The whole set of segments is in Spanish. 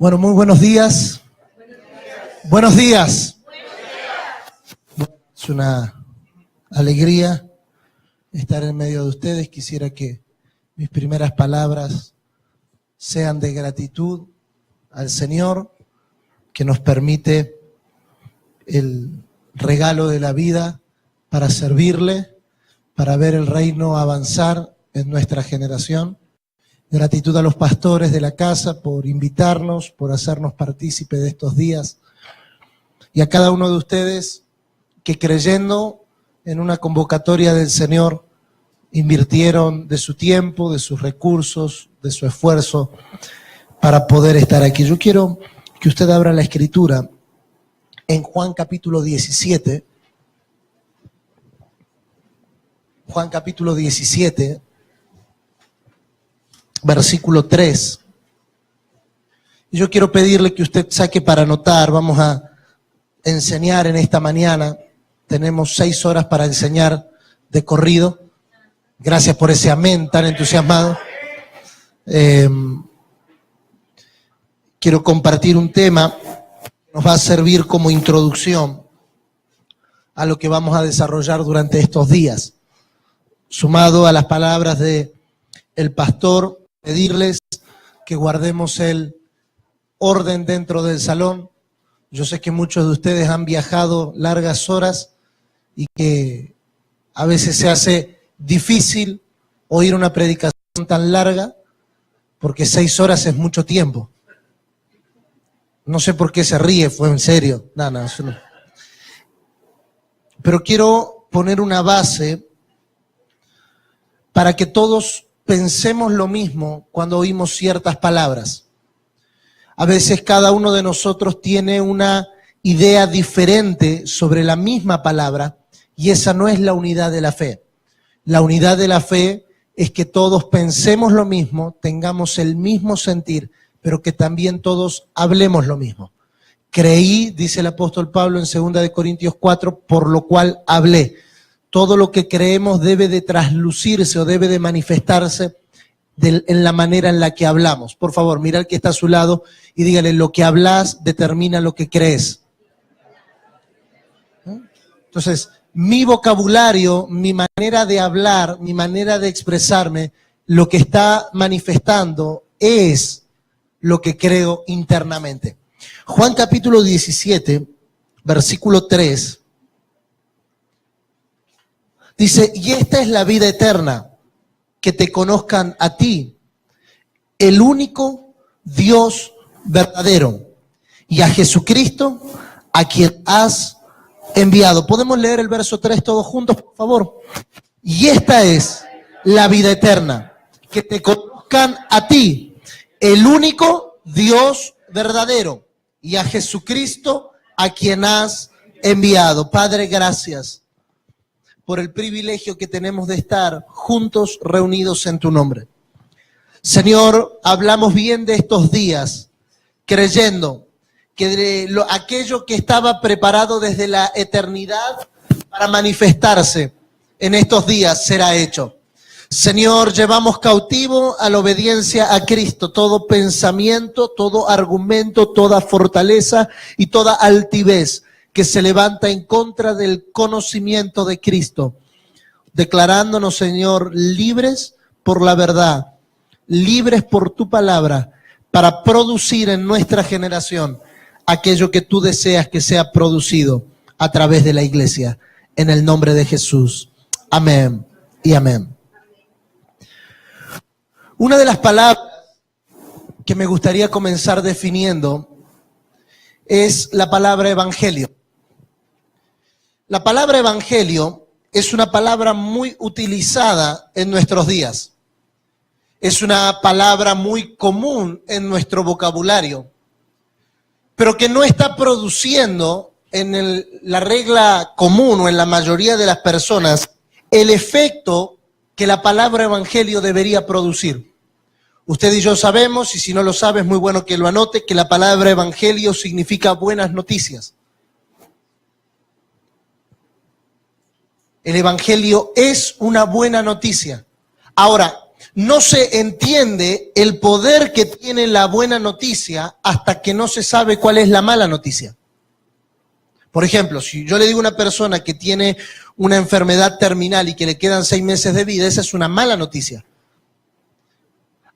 Bueno, muy buenos días. Buenos días. Es una alegría estar en medio de ustedes. Quisiera que mis primeras palabras sean de gratitud al Señor, que nos permite el regalo de la vida para servirle, para ver el reino avanzar en nuestra generación. Gratitud a los pastores de la casa por invitarnos, por hacernos partícipe de estos días. Y a cada uno de ustedes que, creyendo en una convocatoria del Señor, invirtieron de su tiempo, de sus recursos, de su esfuerzo para poder estar aquí. Yo quiero que usted abra la Escritura en Juan capítulo 17. Juan capítulo 17. Versículo 3. Yo quiero pedirle que usted saque para anotar. Vamos a enseñar en esta mañana. Tenemos 6 horas para enseñar de corrido. Gracias por ese amén tan entusiasmado. Quiero compartir un tema que nos va a servir como introducción a lo que vamos a desarrollar durante estos días. Sumado a las palabras de el pastor, pedirles que guardemos el orden dentro del salón. Yo sé que muchos de ustedes han viajado largas horas y que a veces se hace difícil oír una predicación tan larga, porque 6 horas es mucho tiempo. No sé por qué se ríe, fue en serio. No, eso no. Pero quiero poner una base para que todos pensemos lo mismo cuando oímos ciertas palabras. A veces cada uno de nosotros tiene una idea diferente sobre la misma palabra y esa no es la unidad de la fe. La unidad de la fe es que todos pensemos lo mismo, tengamos el mismo sentir, pero que también todos hablemos lo mismo. Creí, dice el apóstol Pablo en 2 Corintios 4, por lo cual hablé. Todo lo que creemos debe de traslucirse o debe de manifestarse en la manera en la que hablamos. Por favor, mira al que está a su lado y dígale: lo que hablas determina lo que crees. Entonces, mi vocabulario, mi manera de hablar, mi manera de expresarme, lo que está manifestando es lo que creo internamente. Juan capítulo 17, versículo 3. Dice: y esta es la vida eterna, que te conozcan a ti, el único Dios verdadero, y a Jesucristo, a quien has enviado. ¿Podemos leer el verso 3 todos juntos, por favor? Y esta es la vida eterna, que te conozcan a ti, el único Dios verdadero, y a Jesucristo, a quien has enviado. Padre, gracias por el privilegio que tenemos de estar juntos reunidos en tu nombre. Señor, hablamos bien de estos días, creyendo que aquello que estaba preparado desde la eternidad para manifestarse en estos días será hecho. Señor, llevamos cautivo a la obediencia a Cristo todo pensamiento, todo argumento, toda fortaleza y toda altivez que se levanta en contra del conocimiento de Cristo, declarándonos, Señor, libres por la verdad, libres por tu palabra, para producir en nuestra generación aquello que tú deseas que sea producido a través de la iglesia. En el nombre de Jesús. Amén y amén. Una de las palabras que me gustaría comenzar definiendo es la palabra evangelio. La palabra evangelio es una palabra muy utilizada en nuestros días. Es una palabra muy común en nuestro vocabulario, pero que no está produciendo en la regla común o en la mayoría de las personas el efecto que la palabra evangelio debería producir. Usted y yo sabemos, y si no lo sabe es muy bueno que lo anote, que la palabra evangelio significa buenas noticias. El evangelio es una buena noticia. Ahora, No se entiende el poder que tiene la buena noticia hasta que no se sabe cuál es la mala noticia. Por ejemplo, si yo le digo a una persona que tiene una enfermedad terminal y que le quedan 6 meses de vida, esa es una mala noticia.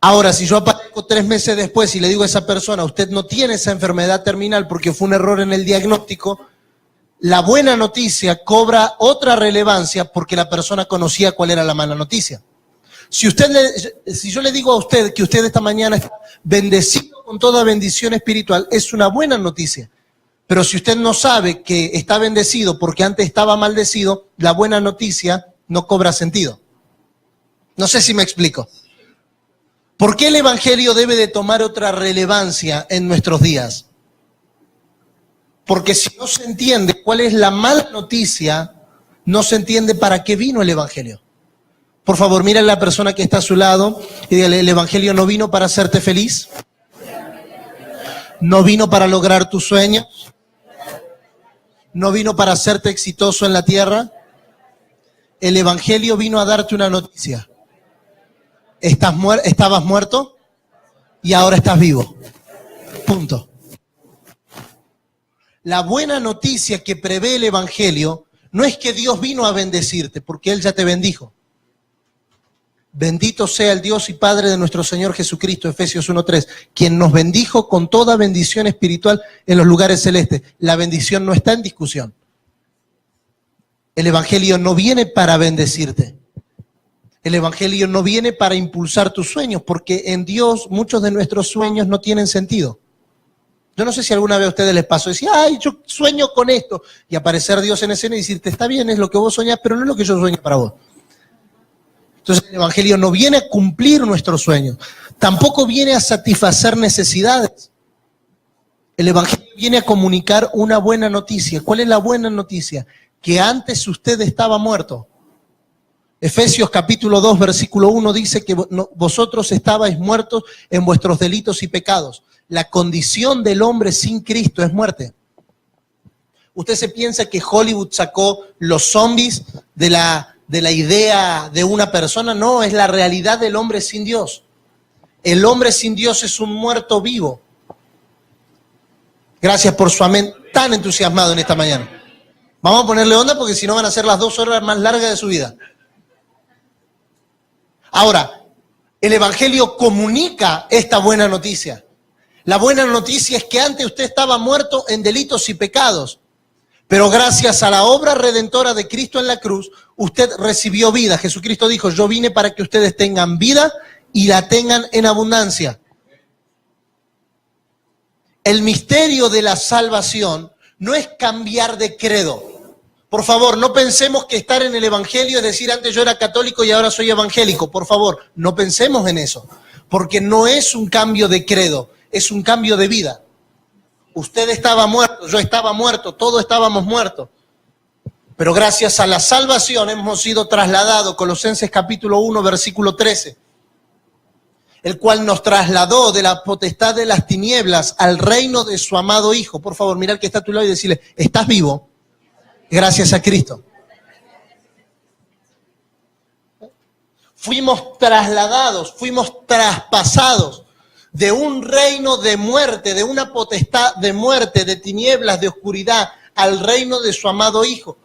Ahora, si yo aparezco 3 meses después y le digo a esa persona, usted no tiene esa enfermedad terminal porque fue un error en el diagnóstico, la buena noticia cobra otra relevancia porque la persona conocía cuál era la mala noticia. Si yo le digo a usted que usted esta mañana está bendecido con toda bendición espiritual, es una buena noticia. Pero si usted no sabe que está bendecido porque antes estaba maldecido, la buena noticia no cobra sentido. No sé si me explico. ¿Por qué el Evangelio debe de tomar otra relevancia en nuestros días? Porque si no se entiende cuál es la mala noticia, no se entiende para qué vino el Evangelio. Por favor, mira a la persona que está a su lado y dígale, el Evangelio no vino para hacerte feliz, no vino para lograr tus sueños, no vino para hacerte exitoso en la tierra. El Evangelio vino a darte una noticia. Estabas muerto y ahora estás vivo. Punto. La buena noticia que prevé el Evangelio no es que Dios vino a bendecirte, porque Él ya te bendijo. Bendito sea el Dios y Padre de nuestro Señor Jesucristo, Efesios 1:3, quien nos bendijo con toda bendición espiritual en los lugares celestes. La bendición no está en discusión. El Evangelio no viene para bendecirte. El Evangelio no viene para impulsar tus sueños, porque en Dios muchos de nuestros sueños no tienen sentido. Yo no sé si alguna vez a ustedes les pasó decir, ay, yo sueño con esto, y aparecer Dios en escena y decirte, está bien, es lo que vos soñás, pero no es lo que yo sueño para vos. Entonces el Evangelio no viene a cumplir nuestros sueños, tampoco viene a satisfacer necesidades. El Evangelio viene a comunicar una buena noticia. ¿Cuál es la buena noticia? Que antes usted estaba muerto. Efesios capítulo 2, versículo 1 dice que vosotros estabais muertos en vuestros delitos y pecados. La condición del hombre sin Cristo es muerte. ¿Usted se piensa que Hollywood sacó los zombies de la idea de una persona? No, es la realidad del hombre sin Dios. El hombre sin Dios es un muerto vivo. Gracias por su amén tan entusiasmado en esta mañana. Vamos a ponerle onda porque si no van a ser las 2 horas más largas de su vida. Ahora, el Evangelio comunica esta buena noticia. La buena noticia es que antes usted estaba muerto en delitos y pecados, pero gracias a la obra redentora de Cristo en la cruz, usted recibió vida. Jesucristo dijo, yo vine para que ustedes tengan vida y la tengan en abundancia. El misterio de la salvación no es cambiar de credo. Por favor, no pensemos que estar en el Evangelio es decir, antes yo era católico y ahora soy evangélico. Por favor, no pensemos en eso, porque no es un cambio de credo, es un cambio de vida. Usted estaba muerto, yo estaba muerto, todos estábamos muertos. Pero gracias a la salvación hemos sido trasladados, Colosenses capítulo 1, versículo 13, el cual nos trasladó de la potestad de las tinieblas al reino de su amado Hijo. Por favor, mira al que está a tu lado y decirle, ¿estás vivo? Gracias a Cristo. Fuimos trasladados, fuimos traspasados de un reino de muerte, de una potestad de muerte, de tinieblas, de oscuridad, al reino de su amado Hijo,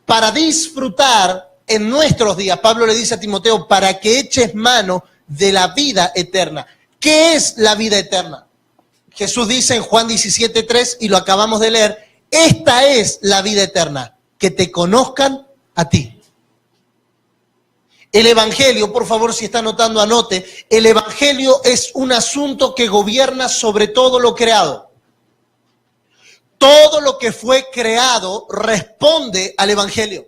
para disfrutar en nuestros días. Pablo le dice a Timoteo, para que eches mano de la vida eterna. ¿Qué es la vida eterna? Jesús dice en Juan 17:3, y lo acabamos de leer, esta es la vida eterna, que te conozcan a ti. El Evangelio, por favor, si está anotando, anote. El Evangelio es un asunto que gobierna sobre todo lo creado. Todo lo que fue creado responde al Evangelio.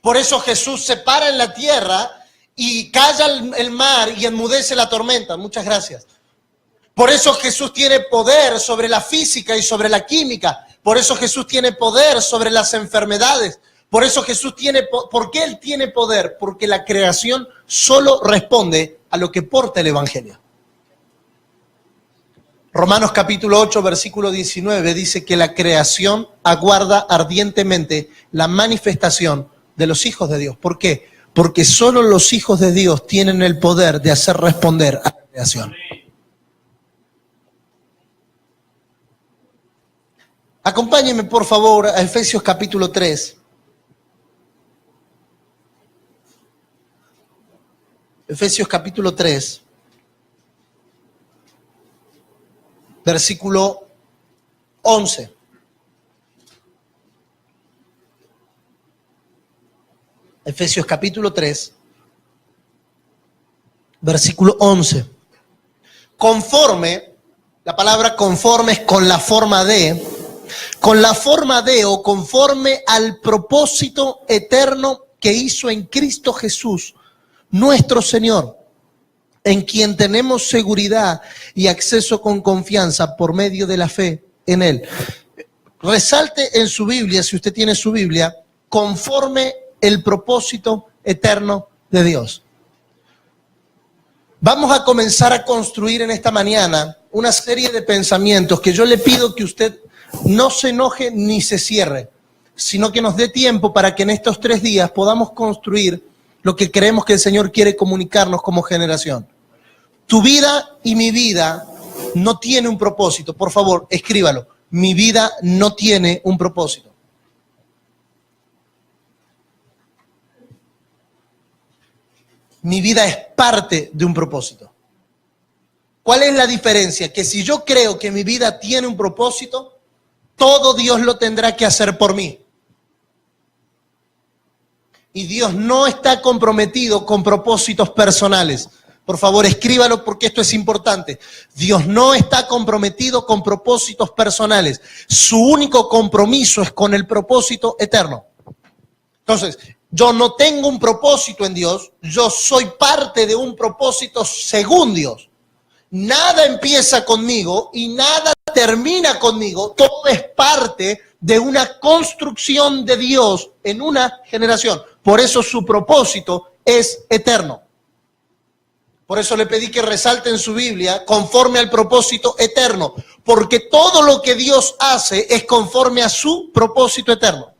Por eso Jesús se para en la tierra y calla el mar y enmudece la tormenta. Muchas gracias. Por eso Jesús tiene poder sobre la física y sobre la química. Por eso Jesús tiene poder sobre las enfermedades. Por eso Jesús tiene, ¿por qué Él tiene poder? Porque la creación solo responde a lo que porta el Evangelio. Romanos capítulo 8, versículo 19 dice que la creación aguarda ardientemente la manifestación de los hijos de Dios. ¿Por qué? porque solo los hijos de Dios tienen el poder de hacer responder a la creación. Acompáñenme por favor a Efesios capítulo 3. Efesios capítulo 3, versículo 11. Efesios capítulo 3, versículo 11. Conforme, la palabra conforme es con la forma de o conforme al propósito eterno que hizo en Cristo Jesús, nuestro Señor, en quien tenemos seguridad y acceso con confianza por medio de la fe en Él. Resalte en su Biblia, si usted tiene su Biblia, conforme el propósito eterno de Dios. Vamos a comenzar a construir en esta mañana una serie de pensamientos que yo le pido que usted no se enoje ni se cierre, sino que nos dé tiempo para que en estos 3 días podamos construir lo que creemos que el Señor quiere comunicarnos como generación. Tu vida y mi vida no tiene un propósito. Por favor, escríbalo. Mi vida no tiene un propósito. Mi vida es parte de un propósito. ¿Cuál es la diferencia? Que si yo creo que mi vida tiene un propósito, todo Dios lo tendrá que hacer por mí. Y Dios no está comprometido con propósitos personales. Por favor, escríbalo porque esto es importante. Dios no está comprometido con propósitos personales. Su único compromiso es con el propósito eterno. Entonces, yo no tengo un propósito en Dios, yo soy parte de un propósito según Dios. Nada empieza conmigo y nada termina conmigo. Todo es parte de una construcción de Dios en una generación. Por eso su propósito es eterno. Por eso le pedí que resalte en su Biblia conforme al propósito eterno. Porque todo lo que Dios hace es conforme a su propósito eterno.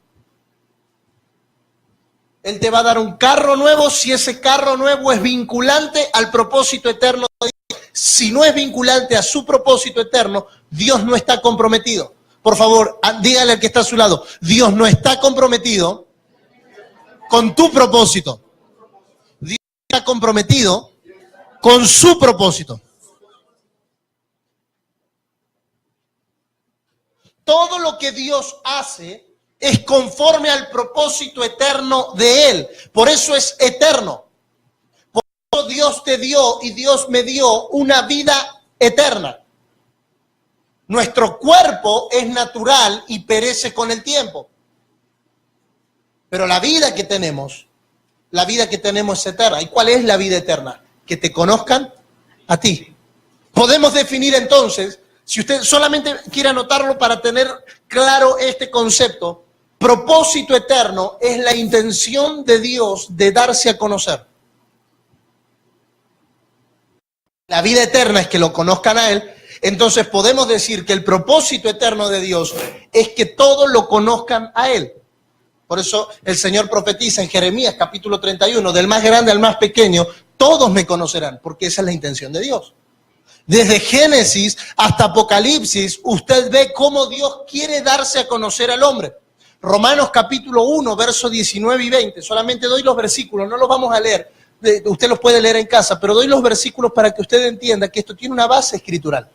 Él te va a dar un carro nuevo si ese carro nuevo es vinculante al propósito eterno de Dios. Si no es vinculante a su propósito eterno, Dios no está comprometido. Por favor, dígale al que está a su lado, Dios no está comprometido con tu propósito. Dios está comprometido con su propósito. Todo lo que Dios hace es conforme al propósito eterno de Él. Por eso es eterno. Por eso Dios te dio y Dios me dio una vida eterna. Nuestro cuerpo es natural y perece con el tiempo. Pero la vida que tenemos es eterna. ¿Y cuál es la vida eterna? Que te conozcan a ti. Podemos definir entonces, si usted solamente quiere anotarlo para tener claro este concepto, propósito eterno es la intención de Dios de darse a conocer. La vida eterna es que lo conozcan a Él. Entonces podemos decir que el propósito eterno de Dios es que todos lo conozcan a Él. Por eso el Señor profetiza en Jeremías capítulo 31, del más grande al más pequeño, todos me conocerán, porque esa es la intención de Dios. Desde Génesis hasta Apocalipsis, usted ve cómo Dios quiere darse a conocer al hombre. Romanos capítulo 1, versos 19 y 20, solamente doy los versículos, no los vamos a leer, usted los puede leer en casa, pero doy los versículos para que usted entienda que esto tiene una base escritural.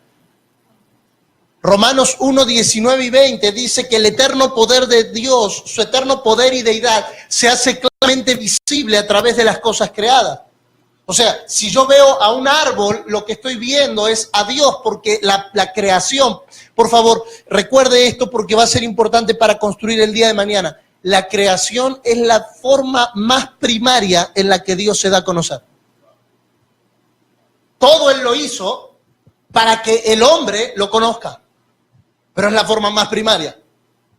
Romanos 1, 19 y 20 dice que el eterno poder de Dios, su eterno poder y deidad, se hace claramente visible a través de las cosas creadas. O sea, si yo veo a un árbol, lo que estoy viendo es a Dios, porque la creación, por favor, recuerde esto porque va a ser importante para construir el día de mañana. La creación es la forma más primaria en la que Dios se da a conocer. Todo Él lo hizo para que el hombre lo conozca, pero es la forma más primaria.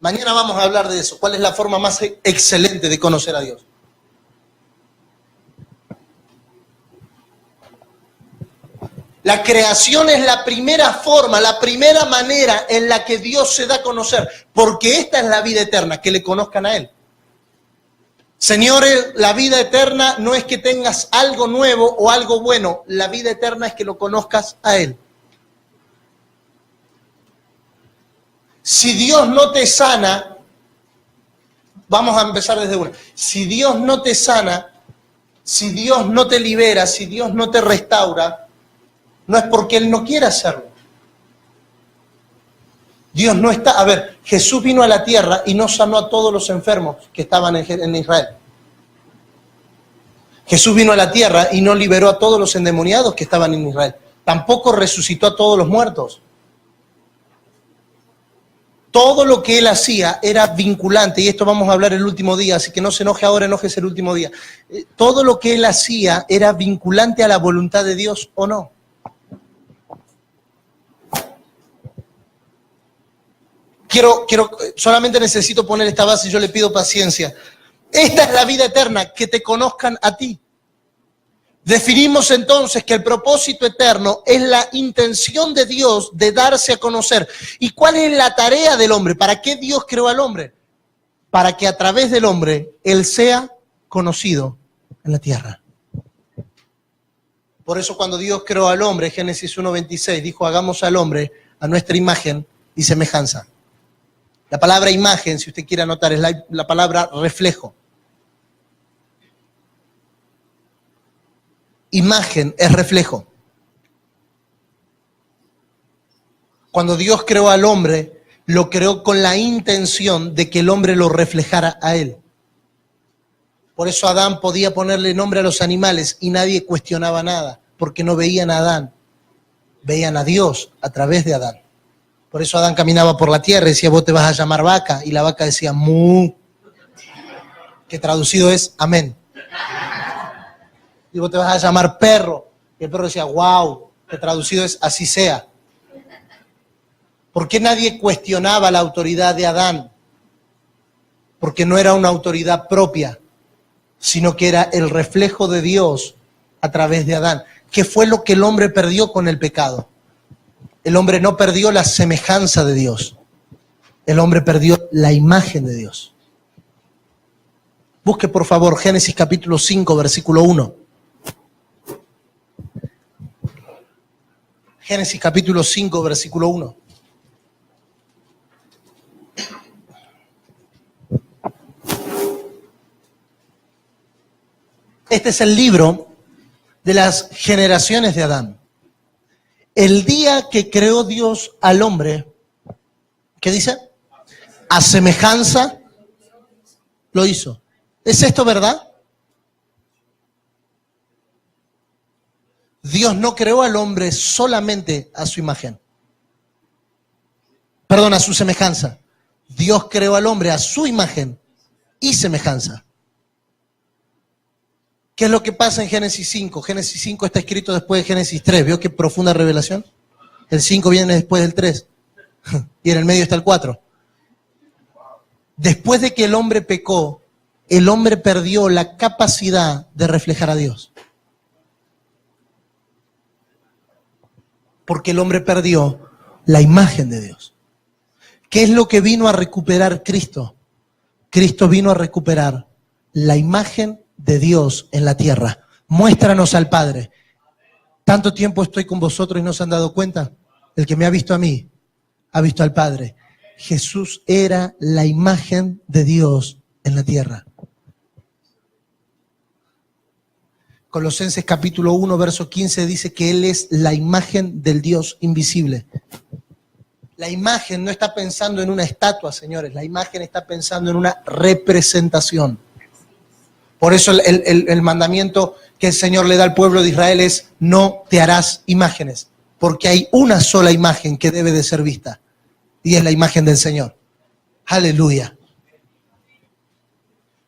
Mañana vamos a hablar de eso. ¿Cuál es la forma más excelente de conocer a Dios? La creación es la primera forma, la primera manera en la que Dios se da a conocer, porque esta es la vida eterna, que le conozcan a Él. Señores, la vida eterna no es que tengas algo nuevo o algo bueno. La vida eterna es que lo conozcas a Él. Si Dios no te sana, vamos a empezar desde una. Si Dios no te sana, si Dios no te libera, si Dios no te restaura, no es porque Él no quiera hacerlo. Dios no está... A ver, Jesús vino a la tierra y no sanó a todos los enfermos que estaban en Israel. Jesús vino a la tierra y no liberó a todos los endemoniados que estaban en Israel. Tampoco resucitó a todos los muertos. Todo lo que Él hacía era vinculante, y esto vamos a hablar el último día, así que no se enoje ahora, enójese el último día. Todo lo que Él hacía era vinculante a la voluntad de Dios o no. Solamente necesito poner esta base y yo le pido paciencia. Esta es la vida eterna, que te conozcan a ti. Definimos entonces que el propósito eterno es la intención de Dios de darse a conocer. ¿Y cuál es la tarea del hombre? ¿Para qué Dios creó al hombre? Para que a través del hombre Él sea conocido en la tierra. Por eso cuando Dios creó al hombre, Génesis 1:26, dijo, hagamos al hombre a nuestra imagen y semejanza. La palabra imagen, si usted quiere anotar, es la palabra reflejo. Imagen es reflejo. Cuando Dios creó al hombre, lo creó con la intención de que el hombre lo reflejara a Él. Por eso Adán podía ponerle nombre a los animales y nadie cuestionaba nada, porque no veían a Adán, veían a Dios a través de Adán. Por eso Adán caminaba por la tierra y decía, vos te vas a llamar vaca, y la vaca decía, mu, que traducido es amén. Y vos te vas a llamar perro, y el perro decía, wow, que traducido es así sea. ¿Por qué nadie cuestionaba la autoridad de Adán? Porque no era una autoridad propia, sino que era el reflejo de Dios a través de Adán. ¿Qué fue lo que el hombre perdió con el pecado? El hombre no perdió la semejanza de Dios. El hombre perdió la imagen de Dios. Busque por favor Génesis capítulo 5, versículo 1. Génesis capítulo 5, versículo 1. Este es el libro de las generaciones de Adán. El día que creó Dios al hombre, ¿qué dice? A semejanza lo hizo. ¿Es esto verdad? Dios no creó al hombre solamente a su imagen. Perdón, a su semejanza. Dios creó al hombre a su imagen y semejanza. ¿Qué es lo que pasa en Génesis 5? Génesis 5 está escrito después de Génesis 3. ¿Vio qué profunda revelación? El 5 viene después del 3. Y en el medio está el 4. Después de que el hombre pecó, el hombre perdió la capacidad de reflejar a Dios. Porque el hombre perdió la imagen de Dios. ¿Qué es lo que vino a recuperar Cristo? Cristo vino a recuperar la imagen de Dios en la tierra. Muéstranos al Padre. Tanto tiempo estoy con vosotros y no se han dado cuenta. El que me ha visto a mí, ha visto al Padre. Jesús era la imagen de Dios en la tierra. Colosenses capítulo 1, verso 15 dice que Él es la imagen del Dios invisible. La imagen no está pensando en una estatua, señores. La imagen está pensando en una representación. Por eso el mandamiento que el Señor le da al pueblo de Israel es: no te harás imágenes, porque hay una sola imagen que debe de ser vista, y es la imagen del Señor. Aleluya.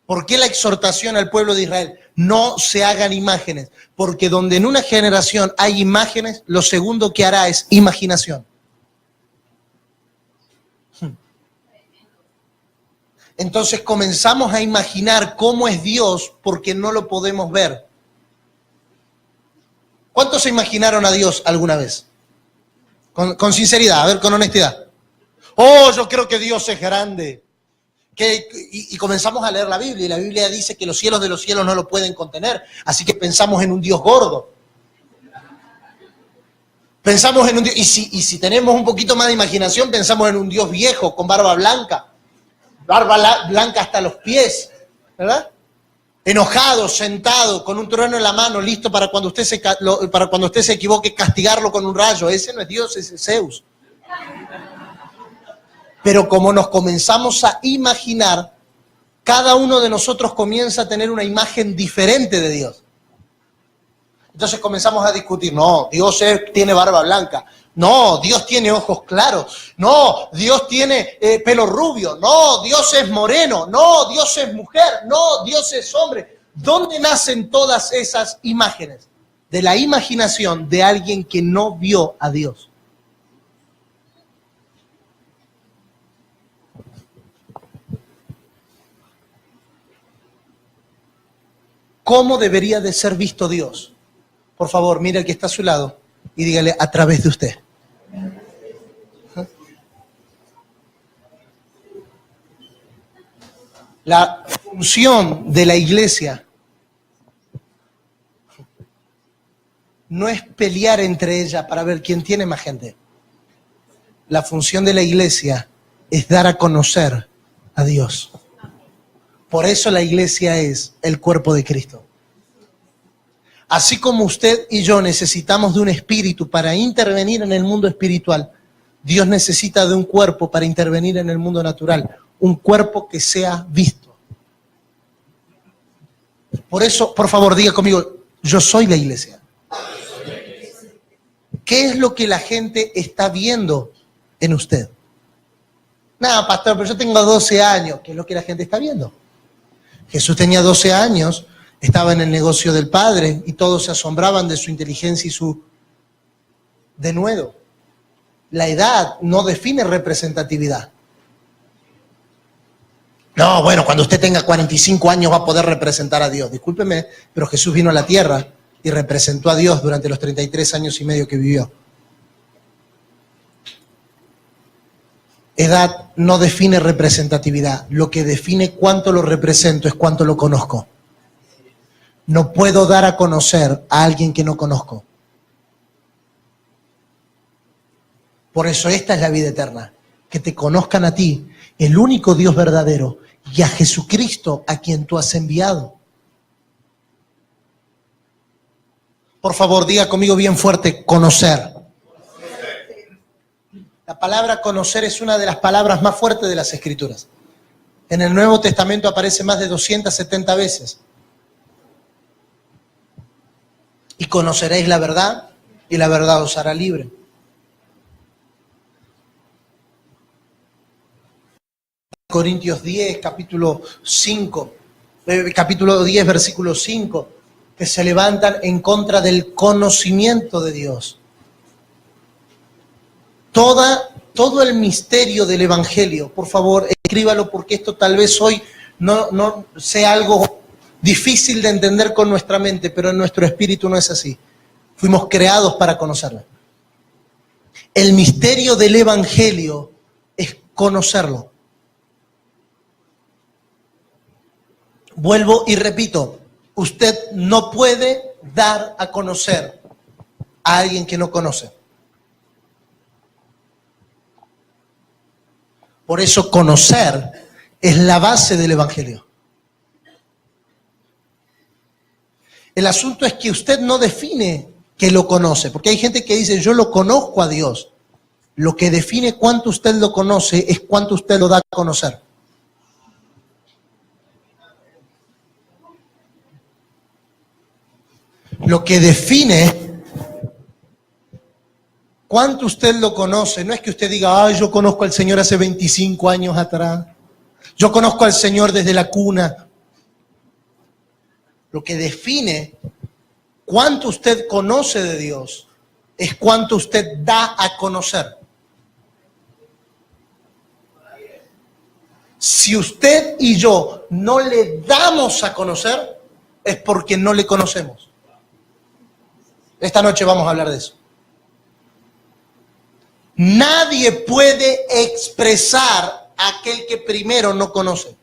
¿Por qué la exhortación al pueblo de Israel? No se hagan imágenes, porque donde en una generación hay imágenes, lo segundo que hará es imaginación. Entonces comenzamos a imaginar cómo es Dios porque no lo podemos ver. ¿Cuántos se imaginaron a Dios alguna vez? Con sinceridad, a ver, con honestidad. Oh, yo creo que Dios es grande. Y comenzamos a leer la Biblia, y la Biblia dice que los cielos de los cielos no lo pueden contener, así que pensamos en un Dios gordo. Pensamos en un Dios, y si tenemos un poquito más de imaginación, pensamos en un Dios viejo, con barba blanca hasta los pies, ¿verdad? Enojado, sentado, con un trueno en la mano, listo para cuando usted se equivoque, castigarlo con un rayo. Ese no es Dios, ese es Zeus. Pero como nos comenzamos a imaginar, cada uno de nosotros comienza a tener una imagen diferente de Dios. Entonces comenzamos a discutir, no, Dios tiene barba blanca, no, Dios tiene ojos claros, no, Dios tiene pelo rubio, no, Dios es moreno, no, Dios es mujer, no, Dios es hombre. ¿Dónde nacen todas esas imágenes? De la imaginación de alguien que no vio a Dios. ¿Cómo debería de ser visto Dios? Por favor, mire al que está a su lado y dígale, a través de usted. La función de la iglesia no es pelear entre ellas para ver quién tiene más gente. La función de la iglesia es dar a conocer a Dios. Por eso la iglesia es el cuerpo de Cristo. Así como usted y yo necesitamos de un espíritu para intervenir en el mundo espiritual, Dios necesita de un cuerpo para intervenir en el mundo natural. Un cuerpo que sea visto. Por eso, por favor, diga conmigo, yo soy la iglesia. ¿Qué es lo que la gente está viendo en usted? Nada, pastor, pero yo tengo 12 años. ¿Qué es lo que la gente está viendo? Jesús tenía 12 años, estaba en el negocio del Padre y todos se asombraban de su inteligencia y su denuedo. La edad no define representatividad. No, bueno, cuando usted tenga 45 años va a poder representar a Dios. Discúlpeme, pero Jesús vino a la tierra y representó a Dios durante los 33 años y medio que vivió. Edad no define representatividad. Lo que define cuánto lo represento es cuánto lo conozco. No puedo dar a conocer a alguien que no conozco. Por eso esta es la vida eterna. Que te conozcan a ti, el único Dios verdadero, y a Jesucristo a quien tú has enviado. Por favor, diga conmigo bien fuerte, conocer. La palabra conocer es una de las palabras más fuertes de las Escrituras. En el Nuevo Testamento aparece más de 270 veces. Y conoceréis la verdad, y la verdad os hará libre. Corintios 10, capítulo 10, versículo 5, que se levantan en contra del conocimiento de Dios. Todo el misterio del Evangelio, por favor, escríbalo porque esto tal vez hoy no sea algo difícil de entender con nuestra mente, pero en nuestro espíritu no es así. Fuimos creados para conocerlo. El misterio del Evangelio es conocerlo. Vuelvo y repito, usted no puede dar a conocer a alguien que no conoce. Por eso conocer es la base del Evangelio. El asunto es que usted no define que lo conoce, porque hay gente que dice, yo lo conozco a Dios. Lo que define cuánto usted lo conoce es cuánto usted lo da a conocer. Lo que define cuánto usted lo conoce no es que usted diga, yo conozco al Señor hace 25 años atrás. Yo conozco al Señor desde la cuna. Lo que define cuánto usted conoce de Dios es cuánto usted da a conocer. Si usted y yo no le damos a conocer, es porque no le conocemos. Esta noche vamos a hablar de eso. Nadie puede expresar aquel que primero no conoce.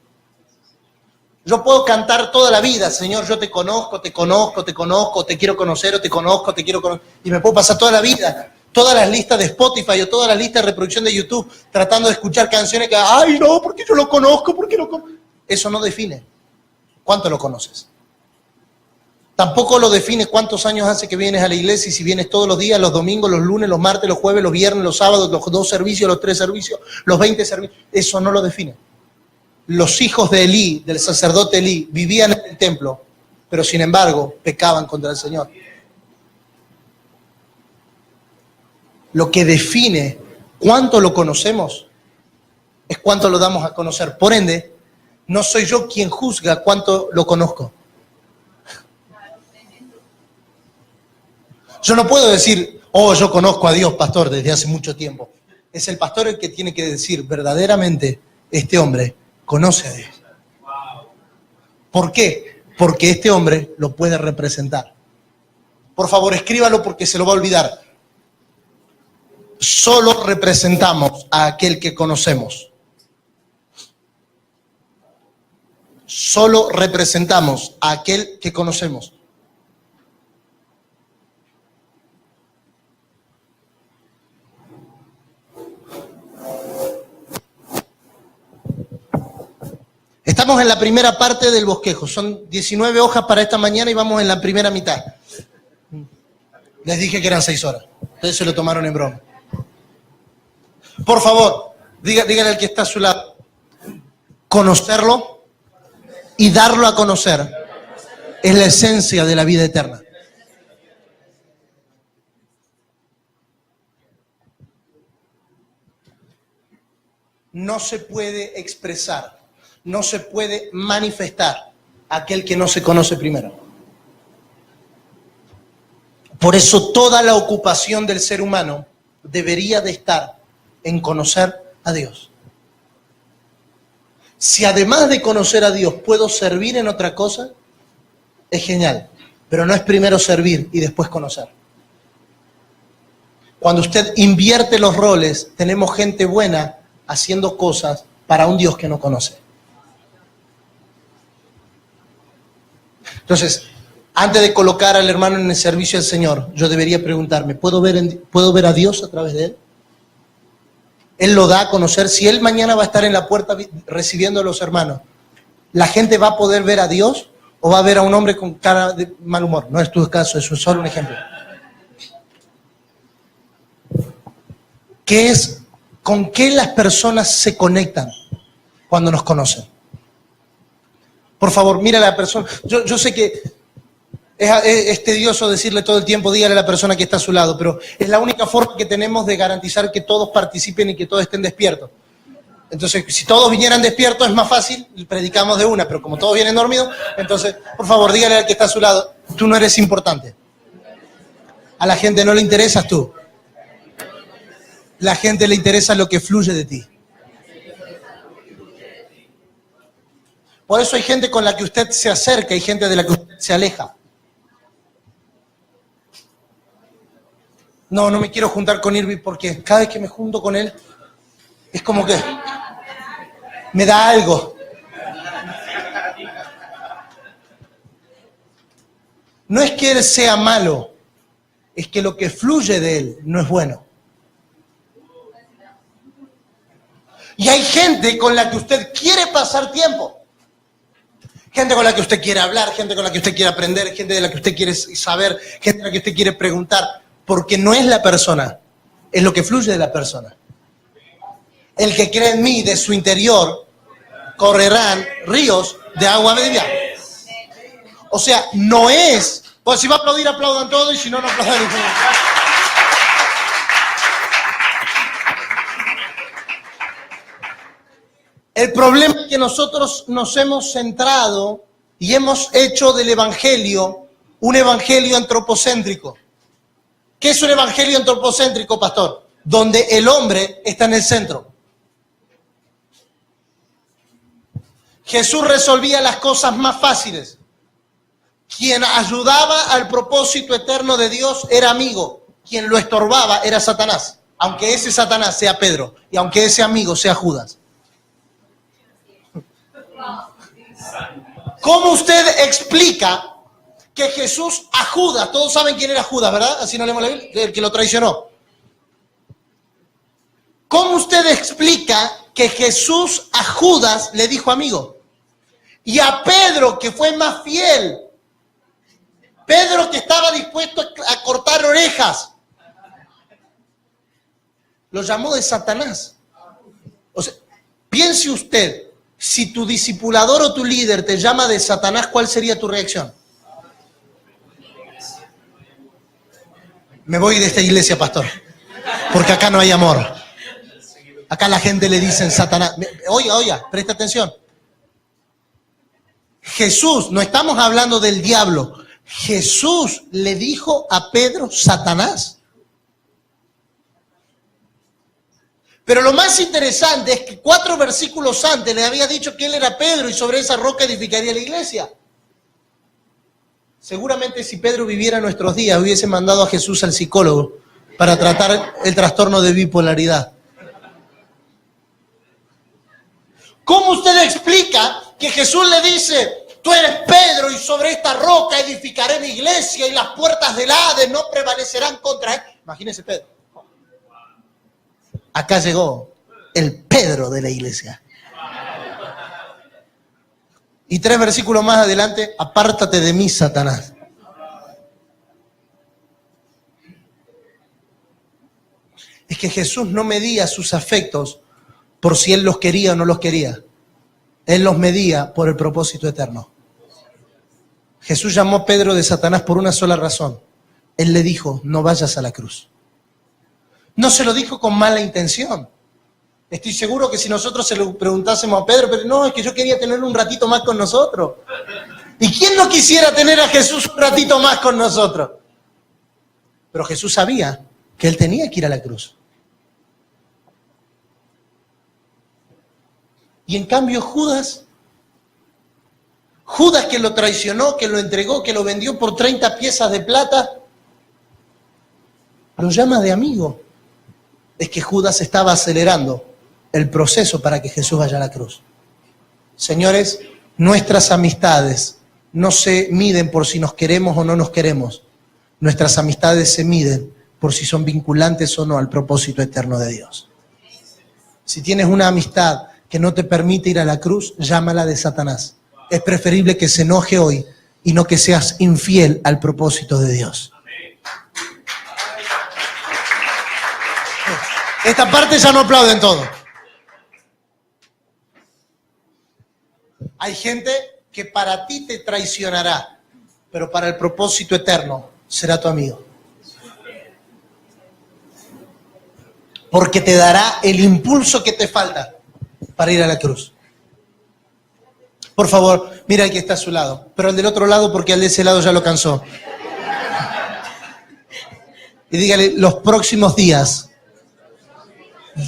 Yo puedo cantar toda la vida, Señor, yo te conozco, te conozco, te conozco, te quiero conocer, o te conozco, te quiero conocer. Y me puedo pasar toda la vida, todas las listas de Spotify o todas las listas de reproducción de YouTube, tratando de escuchar canciones que, ay, no, porque yo lo conozco, porque lo conozco. Eso no define cuánto lo conoces. Tampoco lo define cuántos años hace que vienes a la iglesia y si vienes todos los días, los domingos, los lunes, los martes, los jueves, los viernes, los sábados, los 2 servicios, los 3 servicios, los 20 servicios. Eso no lo define. Los hijos de Elí, del sacerdote Elí, vivían en el templo, pero sin embargo pecaban contra el Señor. Lo que define cuánto lo conocemos es cuánto lo damos a conocer. Por ende, no soy yo quien juzga cuánto lo conozco. Yo no puedo decir, oh, yo conozco a Dios, pastor, desde hace mucho tiempo. Es el pastor el que tiene que decir, verdaderamente, este hombre conoce a Dios. ¿Por qué? Porque este hombre lo puede representar. Por favor, escríbalo porque se lo va a olvidar. Solo representamos a aquel que conocemos. Solo representamos a aquel que conocemos. Estamos en la primera parte del bosquejo. Son 19 hojas para esta mañana y vamos en la primera mitad. Les dije que eran 6 horas. Ustedes se lo tomaron en broma. Por favor, dígale al que está a su lado. Conocerlo y darlo a conocer es la esencia de la vida eterna. No se puede expresar, no se puede manifestar aquel que no se conoce primero. Por eso toda la ocupación del ser humano debería de estar en conocer a Dios. Si además de conocer a Dios puedo servir en otra cosa, es genial. Pero no es primero servir y después conocer. Cuando usted invierte los roles, tenemos gente buena haciendo cosas para un Dios que no conoce. Entonces, antes de colocar al hermano en el servicio del Señor, yo debería preguntarme, ¿puedo ver a Dios a través de él? Él lo da a conocer. Si él mañana va a estar en la puerta recibiendo a los hermanos, ¿la gente va a poder ver a Dios o va a ver a un hombre con cara de mal humor? No es tu caso, eso es solo un ejemplo. ¿Con qué las personas se conectan cuando nos conocen? Por favor, mira a la persona. Yo sé que es tedioso decirle todo el tiempo, dígale a la persona que está a su lado, pero es la única forma que tenemos de garantizar que todos participen y que todos estén despiertos. Entonces, si todos vinieran despiertos es más fácil, predicamos de una, pero como todos vienen dormidos, entonces, por favor, dígale al que está a su lado, tú no eres importante. A la gente no le interesas tú. La gente le interesa lo que fluye de ti. Por eso hay gente con la que usted se acerca y gente de la que usted se aleja. No me quiero juntar con Irving porque cada vez que me junto con él es como que me da algo. No es que él sea malo, es que lo que fluye de él no es bueno. Y hay gente con la que usted quiere pasar tiempo. Gente con la que usted quiere hablar, gente con la que usted quiere aprender, gente de la que usted quiere saber, gente de la que usted quiere preguntar. Porque no es la persona, es lo que fluye de la persona. El que cree en mí, de su interior, correrán ríos de agua viva. O sea, no es... Pues si va a aplaudir, aplaudan todos, y si no, no aplaudan. El problema es que nosotros nos hemos centrado y hemos hecho del evangelio un evangelio antropocéntrico. ¿Qué es un evangelio antropocéntrico, pastor? Donde el hombre está en el centro. Jesús resolvía las cosas más fáciles. Quien ayudaba al propósito eterno de Dios era amigo. Quien lo estorbaba era Satanás. Aunque ese Satanás sea Pedro y aunque ese amigo sea Judas. ¿Cómo usted explica que Jesús a Judas, todos saben quién era Judas, ¿verdad? Así no leemos la Biblia, el que lo traicionó. ¿Cómo usted explica que Jesús a Judas le dijo amigo? Y a Pedro, que fue más fiel, Pedro que estaba dispuesto a cortar orejas, lo llamó de Satanás. O sea, piense usted, si tu discipulador o tu líder te llama de Satanás, ¿cuál sería tu reacción? Me voy de esta iglesia, pastor, porque acá no hay amor. Acá la gente le dicen Satanás. Oiga, presta atención. Jesús, no estamos hablando del diablo. Jesús le dijo a Pedro Satanás. Pero lo más interesante es que 4 versículos antes le había dicho que él era Pedro y sobre esa roca edificaría la iglesia. Seguramente si Pedro viviera en nuestros días hubiese mandado a Jesús al psicólogo para tratar el trastorno de bipolaridad. ¿Cómo usted explica que Jesús le dice, tú eres Pedro y sobre esta roca edificaré mi iglesia y las puertas del Hades no prevalecerán contra él? Imagínese Pedro. Acá llegó el Pedro de la iglesia. Y 3 versículos más adelante, apártate de mí, Satanás. Es que Jesús no medía sus afectos por si él los quería o no los quería. Él los medía por el propósito eterno. Jesús llamó a Pedro de Satanás por una sola razón. Él le dijo, no vayas a la cruz. No se lo dijo con mala intención. Estoy seguro que si nosotros se lo preguntásemos a Pedro, pero no, es que yo quería tenerlo un ratito más con nosotros. ¿Y quién no quisiera tener a Jesús un ratito más con nosotros? Pero Jesús sabía que él tenía que ir a la cruz. Y en cambio Judas que lo traicionó, que lo entregó, que lo vendió por 30 piezas de plata, lo llama de amigo. Es que Judas estaba acelerando el proceso para que Jesús vaya a la cruz. Señores, nuestras amistades no se miden por si nos queremos o no nos queremos. Nuestras amistades se miden por si son vinculantes o no al propósito eterno de Dios. Si tienes una amistad que no te permite ir a la cruz, llámala de Satanás. Es preferible que se enoje hoy y no que seas infiel al propósito de Dios. Esta parte ya no aplauden todo. Hay gente que para ti te traicionará, pero para el propósito eterno será tu amigo. Porque te dará el impulso que te falta para ir a la cruz. Por favor, mira el que está a su lado, pero el del otro lado porque al de ese lado ya lo cansó. Y dígale, los próximos días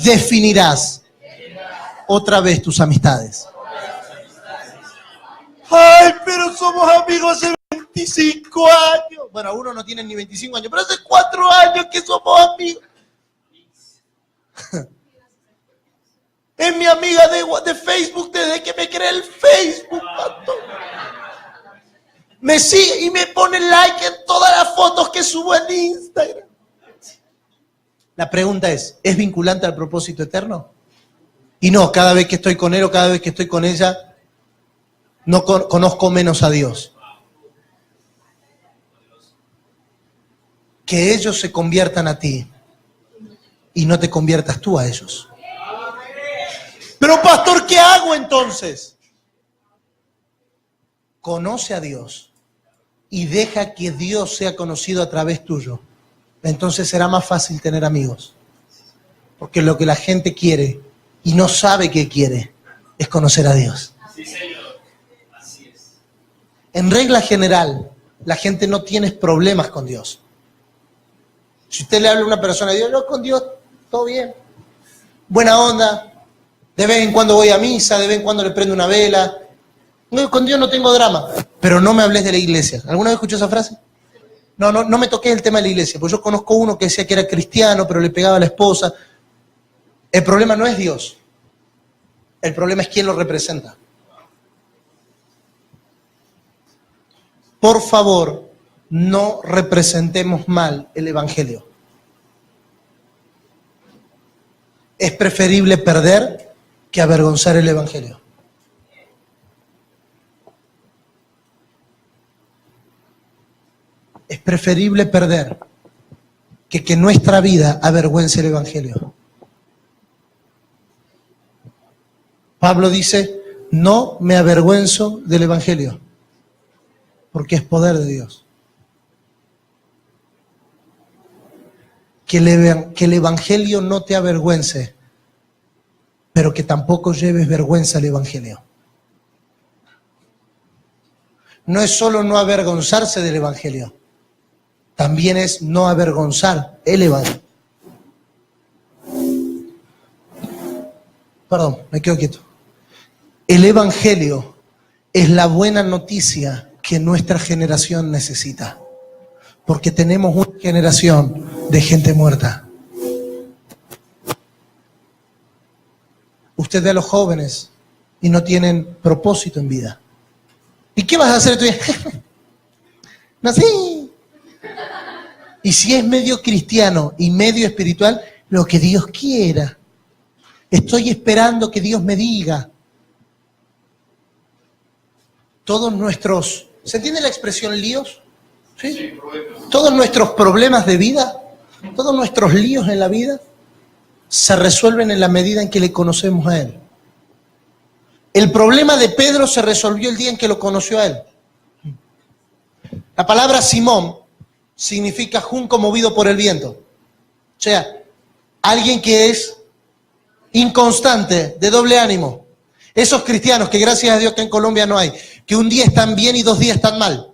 definirás otra vez tus amistades. Ay, pero somos amigos hace 25 años. Bueno, algunos no tienen ni 25 años, pero hace 4 años que somos amigos. Es mi amiga de Facebook desde que me creé el Facebook, pastor. Me sigue y me pone like en todas las fotos que subo en Instagram. La pregunta es vinculante al propósito eterno? Y no, cada vez que estoy con él o cada vez que estoy con ella, no conozco menos a Dios. Que ellos se conviertan a ti y no te conviertas tú a ellos. Pero pastor, ¿qué hago entonces? Conoce a Dios y deja que Dios sea conocido a través tuyo. Entonces será más fácil tener amigos. Porque lo que la gente quiere y no sabe qué quiere es conocer a Dios. Sí, Señor. Así es. En regla general, la gente no tiene problemas con Dios. Si usted le habla a una persona de Dios, no, con Dios, todo bien. Buena onda. De vez en cuando voy a misa, de vez en cuando le prendo una vela. No, con Dios no tengo drama. Pero no me hables de la iglesia. ¿Alguna vez escuchó esa frase? No me toqué el tema de la iglesia, porque yo conozco uno que decía que era cristiano, pero le pegaba a la esposa. El problema no es Dios. El problema es quién lo representa. por favor, no representemos mal el Evangelio. Es preferible perder que avergonzar el Evangelio. Es preferible perder que nuestra vida avergüence el Evangelio. Pablo dice, no me avergüenzo del Evangelio, porque es poder de Dios. Que el Evangelio no te avergüence, pero que tampoco lleves vergüenza al Evangelio. No es solo no avergonzarse del Evangelio, también es no avergonzar el Evangelio. Perdón, me quedo quieto. El Evangelio es la buena noticia que nuestra generación necesita, porque tenemos una generación de gente muerta. Usted ve a los jóvenes y no tienen propósito en vida. ¿Y qué vas a hacer tú? Nací. Y si es medio cristiano y medio espiritual, lo que Dios quiera. Estoy esperando que Dios me diga. Todos nuestros, ¿se entiende la expresión líos? ¿Sí? Todos nuestros problemas de vida, todos nuestros líos en la vida, se resuelven en la medida en que le conocemos a Él. El problema de Pedro se resolvió el día en que lo conoció a Él. La palabra Simón significa junco movido por el viento. O sea, alguien que es inconstante, de doble ánimo. Esos cristianos que gracias a Dios que en Colombia no hay, que un día están bien y 2 días están mal.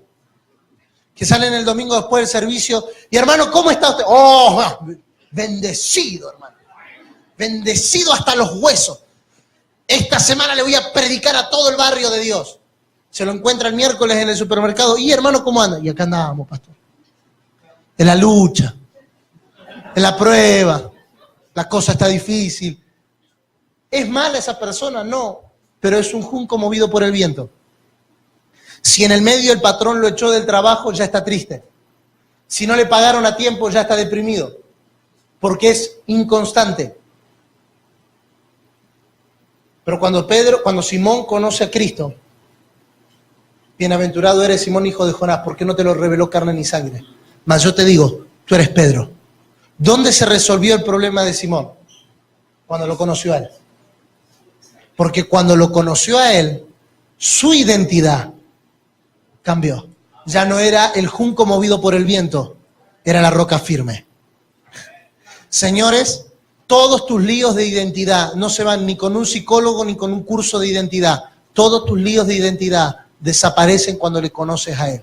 Que salen el domingo después del servicio y hermano, ¿cómo está usted? Oh, bendecido hermano. Bendecido hasta los huesos. Esta semana le voy a predicar a todo el barrio de Dios. Se lo encuentra el miércoles en el supermercado. Y hermano, ¿cómo anda? Y acá andábamos, pastor. En la lucha, en la prueba, la cosa está difícil. ¿Es mala esa persona? No, pero es un junco movido por el viento. Si en el medio el patrón lo echó del trabajo, ya está triste. Si no le pagaron a tiempo, ya está deprimido, porque es inconstante. Pero cuando Simón conoce a Cristo, bienaventurado eres Simón, hijo de Jonás, porque no te lo reveló carne ni sangre. Mas yo te digo, tú eres Pedro. ¿Dónde se resolvió el problema de Simón? Cuando lo conoció a él. Porque cuando lo conoció a él, su identidad cambió. Ya no era el junco movido por el viento, era la roca firme. Señores, todos tus líos de identidad no se van ni con un psicólogo ni con un curso de identidad. Todos tus líos de identidad desaparecen cuando le conoces a Él.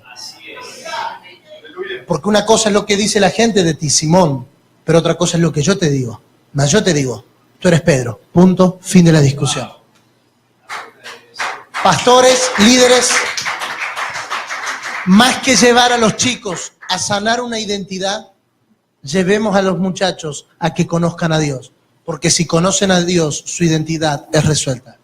Porque una cosa es lo que dice la gente de ti, Simón, pero otra cosa es lo que yo te digo. Mas yo te digo, tú eres Pedro. Punto, fin de la discusión. Pastores, líderes, más que llevar a los chicos a sanar una identidad, llevemos a los muchachos a que conozcan a Dios. Porque si conocen a Dios, su identidad es resuelta.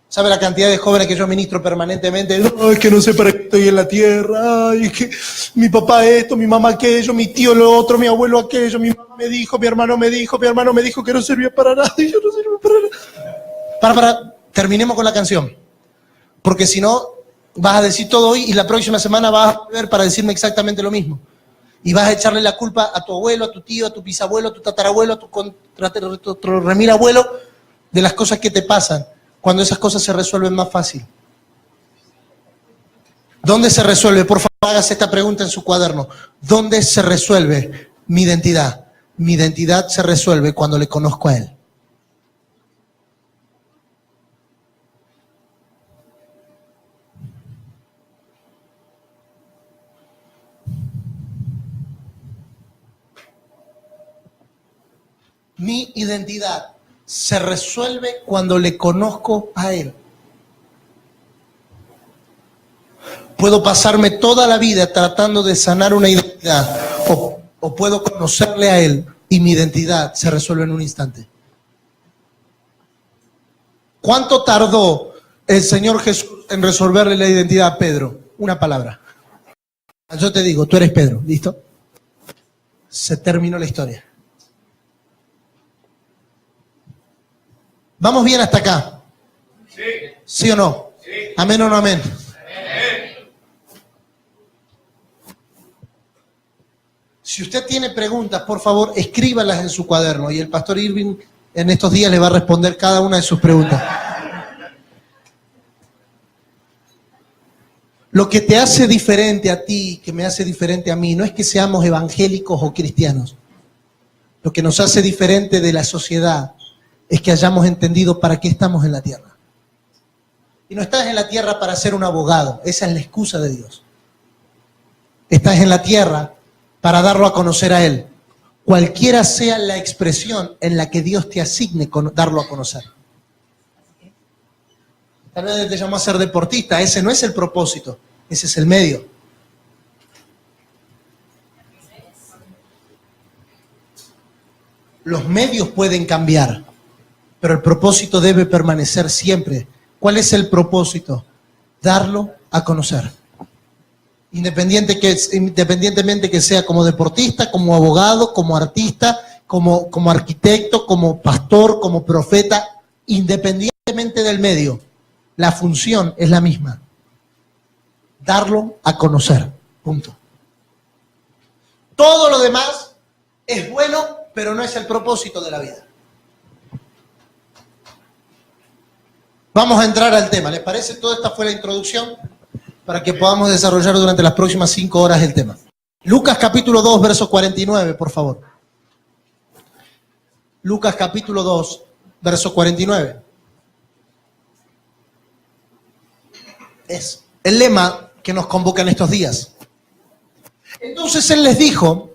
¿Sabe la cantidad de jóvenes que yo ministro permanentemente? No, es que no sé para qué estoy en la tierra. Ay, es que mi papá esto, mi mamá aquello, mi tío lo otro, mi abuelo aquello, mi mamá me dijo, mi hermano me dijo que no servía para nada y yo no sirvo para nada. Terminemos con la canción. Porque si no, vas a decir todo hoy y la próxima semana vas a volver para decirme exactamente lo mismo. Y vas a echarle la culpa a tu abuelo, a tu tío, a tu bisabuelo, a tu tatarabuelo, a tu remil abuelo de las cosas que te pasan, cuando esas cosas se resuelven más fácil. ¿Dónde se resuelve? Por favor, hágase esta pregunta en su cuaderno. ¿Dónde se resuelve mi identidad? Mi identidad se resuelve cuando le conozco a Él. Mi identidad se resuelve cuando le conozco a Él. Puedo pasarme toda la vida tratando de sanar una identidad o puedo conocerle a Él y mi identidad se resuelve en un instante. ¿Cuánto tardó el Señor Jesús en resolverle la identidad a Pedro. Una palabra. Yo te digo, tú eres Pedro, ¿listo? Se terminó la historia. ¿Vamos bien hasta acá? Sí. ¿Sí o no? Sí. ¿Amén o no amén? Amén. Si usted tiene preguntas, por favor, escríbalas en su cuaderno y el pastor Irving en estos días le va a responder cada una de sus preguntas. Lo que te hace diferente a ti, que me hace diferente a mí, no es que seamos evangélicos o cristianos. Lo que nos hace diferente de la sociedad es que hayamos entendido para qué estamos en la tierra. Y no estás en la tierra para ser un abogado, esa es la excusa de Dios. Estás en la tierra para darlo a conocer a Él. Cualquiera sea la expresión en la que Dios te asigne darlo a conocer. Tal vez te llamó a ser deportista, ese no es el propósito, ese es el medio. Los medios pueden cambiar, pero el propósito debe permanecer siempre. ¿Cuál es el propósito? Darlo a conocer. Independientemente que sea como deportista, como abogado, como artista, como arquitecto, como pastor, como profeta, independientemente del medio, la función es la misma. Darlo a conocer. Punto. Todo lo demás es bueno, pero no es el propósito de la vida. Vamos a entrar al tema. ¿Les parece? Toda esta fue la introducción para que podamos desarrollar durante las próximas 5 horas el tema. Lucas capítulo 2, verso 49, por favor. Lucas capítulo 2, verso 49. Es el lema que nos convoca en estos días. Entonces Él les dijo,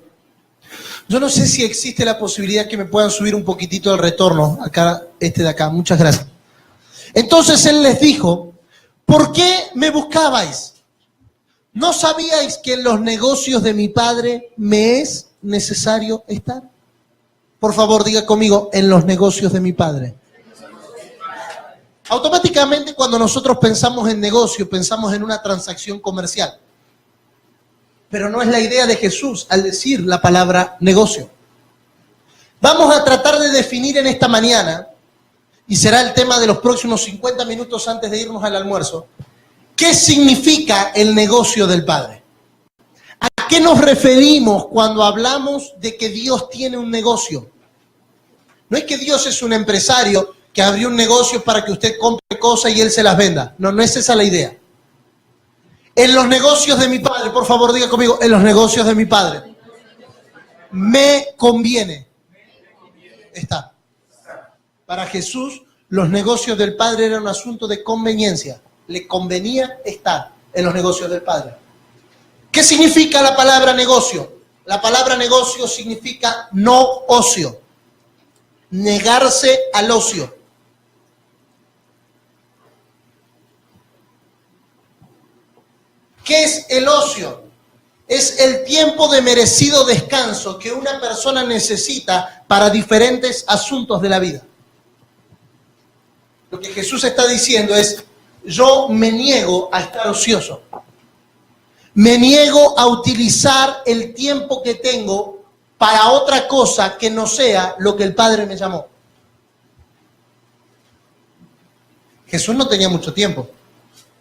yo no sé si existe la posibilidad que me puedan subir un poquitito el retorno, acá, de acá, muchas gracias. Entonces Él les dijo, ¿por qué me buscabais? ¿No sabíais que en los negocios de mi Padre me es necesario estar? Por favor, diga conmigo, en los negocios de mi Padre. Automáticamente cuando nosotros pensamos en negocio, pensamos en una transacción comercial. Pero no es la idea de Jesús al decir la palabra negocio. Vamos a tratar de definir en esta mañana, y será el tema de los próximos 50 minutos antes de irnos al almuerzo, ¿qué significa el negocio del Padre? ¿A qué nos referimos cuando hablamos de que Dios tiene un negocio? No es que Dios es un empresario que abrió un negocio para que usted compre cosas y Él se las venda. No, no es esa la idea. En los negocios de mi Padre, por favor diga conmigo, en los negocios de mi Padre, me conviene estar. Para Jesús, los negocios del Padre eran un asunto de conveniencia. Le convenía estar en los negocios del Padre. ¿Qué significa la palabra negocio? La palabra negocio significa no ocio. Negarse al ocio. ¿Qué es el ocio? Es el tiempo de merecido descanso que una persona necesita para diferentes asuntos de la vida. Lo que Jesús está diciendo es, yo me niego a estar ocioso. Me niego a utilizar el tiempo que tengo para otra cosa que no sea lo que el Padre me llamó. Jesús no tenía mucho tiempo.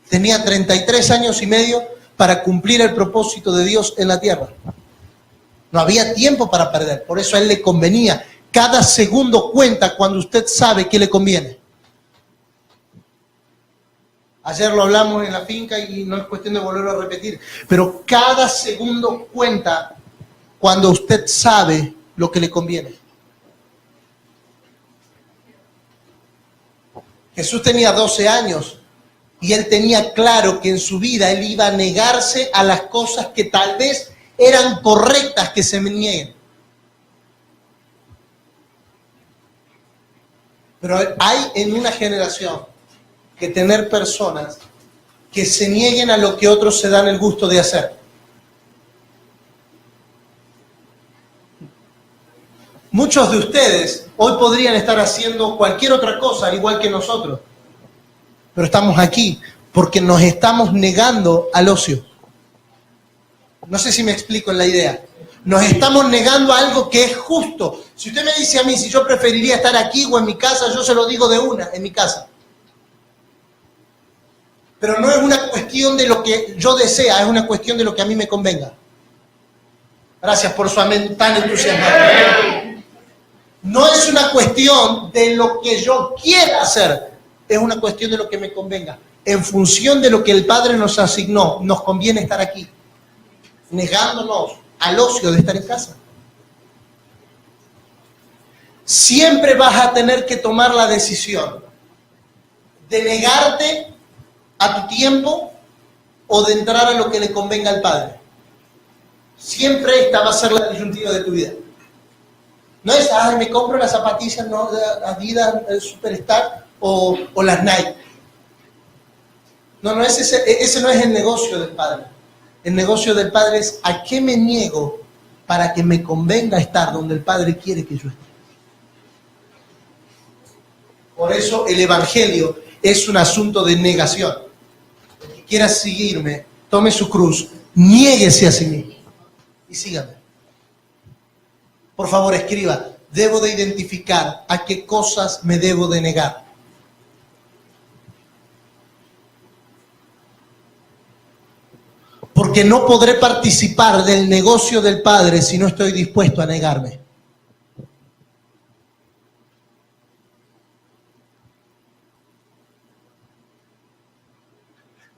Tenía 33 años y medio para cumplir el propósito de Dios en la tierra. No había tiempo para perder, por eso a Él le convenía. Cada segundo cuenta cuando usted sabe qué le conviene. Ayer lo hablamos en la finca y no es cuestión de volverlo a repetir, pero cada segundo cuenta cuando usted sabe lo que le conviene. Jesús tenía 12 años y Él tenía claro que en su vida Él iba a negarse a las cosas que tal vez eran correctas que se nieguen. Pero hay en una generación que tener personas que se nieguen a lo que otros se dan el gusto de hacer. Muchos de ustedes hoy podrían estar haciendo cualquier otra cosa, al igual que nosotros. Pero estamos aquí Porque nos estamos negando al ocio. No sé si me explico en la idea. Nos estamos negando a algo que es justo. Si usted me dice a mí si yo preferiría estar aquí o en mi casa, yo se lo digo de una, en mi casa. Pero no es una cuestión de lo que yo desea, es una cuestión de lo que a mí me convenga. Gracias por su amén tan entusiasmado. No es una cuestión de lo que yo quiera hacer, es una cuestión de lo que me convenga. En función de lo que el Padre nos asignó, nos conviene estar aquí, negándonos al ocio de estar en casa. Siempre vas a tener que tomar la decisión de negarte a tu tiempo o de entrar a lo que le convenga al Padre. Siempre esta va a ser la disyuntiva de tu vida. No es, ay, me compro las zapatillas, no, Adidas, Superstar o las Nike. No, ese no es el negocio del Padre. El negocio del Padre es a qué me niego para que me convenga estar donde el Padre quiere que yo esté. Por eso el Evangelio es un asunto de negación. El que quiera seguirme, tome su cruz, niéguese a sí mismo y sígame. Por favor, escriba, debo de identificar a qué cosas me debo de negar. Porque no podré participar del negocio del Padre si no estoy dispuesto a negarme.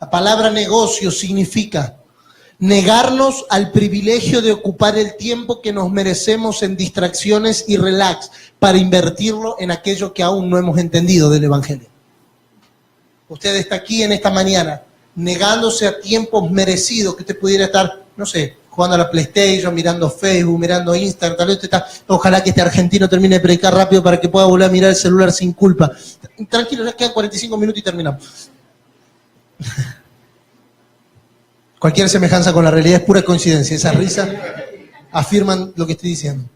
La palabra negocio significa negarnos al privilegio de ocupar el tiempo que nos merecemos en distracciones y relax para invertirlo en aquello que aún no hemos entendido del Evangelio. Usted está aquí en esta mañana negándose a tiempos merecidos que usted pudiera estar, no sé, jugando a la PlayStation, mirando Facebook, mirando Instagram, tal vez usted está, ojalá que este argentino termine de predicar rápido para que pueda volver a mirar el celular sin culpa. Tranquilo, ya quedan 45 minutos y terminamos. Cualquier semejanza con la realidad es pura coincidencia. Esas risas afirman lo que estoy diciendo.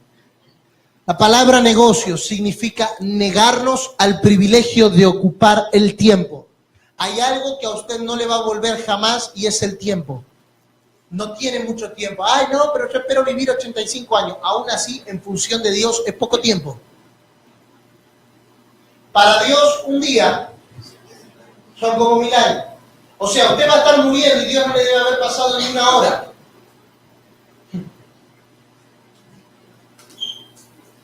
La palabra negocio significa negarnos al privilegio de ocupar el tiempo. Hay algo que a usted no le va a volver jamás y es el tiempo. No tiene mucho tiempo. Ay, no, pero yo espero vivir 85 años. Aún así, en función de Dios, es poco tiempo. Para Dios, un día son como 1000 años. O sea, usted va a estar muriendo y Dios no le debe haber pasado ni una hora.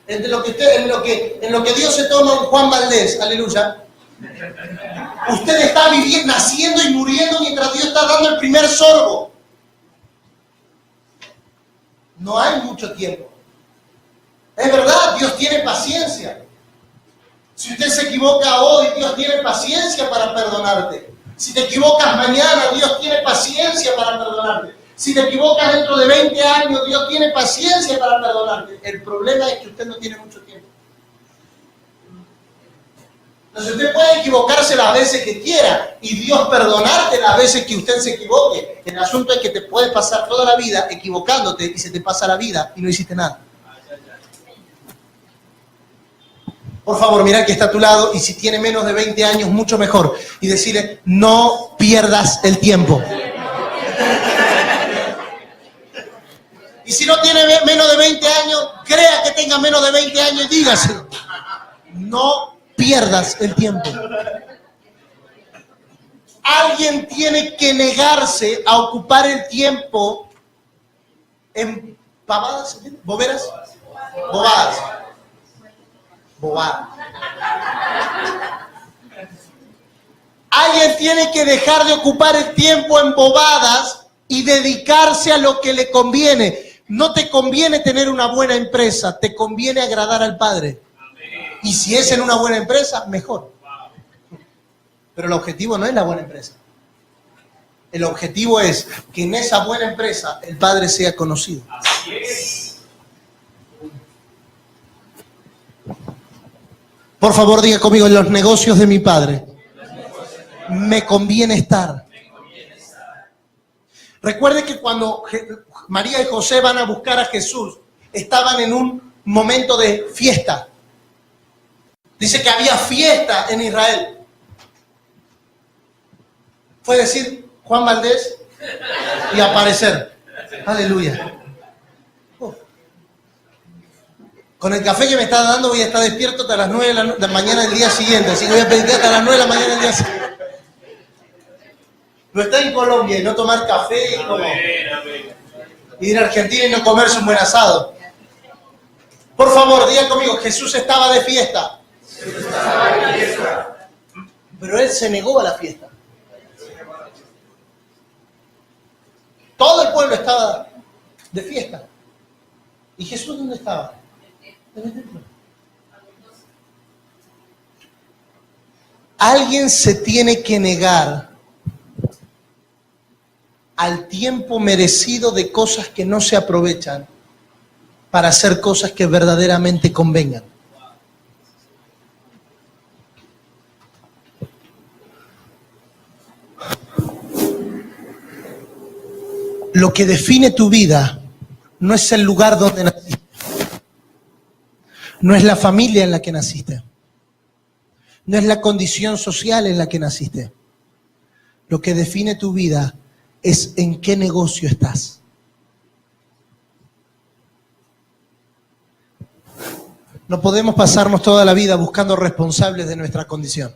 En lo que Dios se toma un Juan Valdés, aleluya. Usted está viviendo, naciendo y muriendo mientras Dios está dando el primer sorbo. No hay mucho tiempo. Es verdad, Dios tiene paciencia. Si usted se equivoca hoy, Dios tiene paciencia para perdonarte. Si te equivocas mañana, Dios tiene paciencia para perdonarte. Si te equivocas dentro de 20 años, Dios tiene paciencia para perdonarte. El problema es que usted no tiene mucho tiempo. Entonces usted puede equivocarse las veces que quiera y Dios perdonarte las veces que usted se equivoque. El asunto es que te puede pasar toda la vida equivocándote y se te pasa la vida y no hiciste nada. Por favor, mira que está a tu lado y si tiene menos de 20 años, mucho mejor. Y decirle, no pierdas el tiempo. Y si no tiene menos de 20 años, crea que tenga menos de 20 años y dígaselo. No pierdas el tiempo. Alguien tiene que negarse a ocupar el tiempo en pavadas, boberas, bobadas. Bobadas. Alguien tiene que dejar de ocupar el tiempo en bobadas y dedicarse a lo que le conviene. No te conviene tener una buena empresa, te conviene agradar al Padre. Y si es en una buena empresa, mejor. Pero el objetivo no es la buena empresa. El objetivo es que en esa buena empresa el Padre sea conocido. Así es. Por favor, diga conmigo, en los negocios de mi Padre me conviene estar. Recuerde que cuando María y José van a buscar a Jesús, estaban en un momento de fiesta. Dice que había fiesta en Israel. Fue decir Juan Valdés y aparecer. Aleluya. Con el café que me está dando voy a estar despierto hasta las 9 de la mañana del día siguiente. Así que voy a pedir hasta las 9 de la mañana del día siguiente. Pero estar en Colombia y no tomar café y ir a Argentina y no comerse un buen asado. Por favor, digan conmigo, Jesús estaba de fiesta. Jesús estaba de fiesta. Pero Él se negó a la fiesta. Todo el pueblo estaba de fiesta. ¿Y Jesús dónde estaba? En el templo. Alguien se tiene que negar al tiempo merecido de cosas que no se aprovechan para hacer cosas que verdaderamente convengan. Lo que define tu vida no es el lugar donde naciste, no es la familia en la que naciste, no es la condición social en la que naciste. Lo que define tu vida es en qué negocio estás. No podemos pasarnos toda la vida buscando responsables de nuestra condición.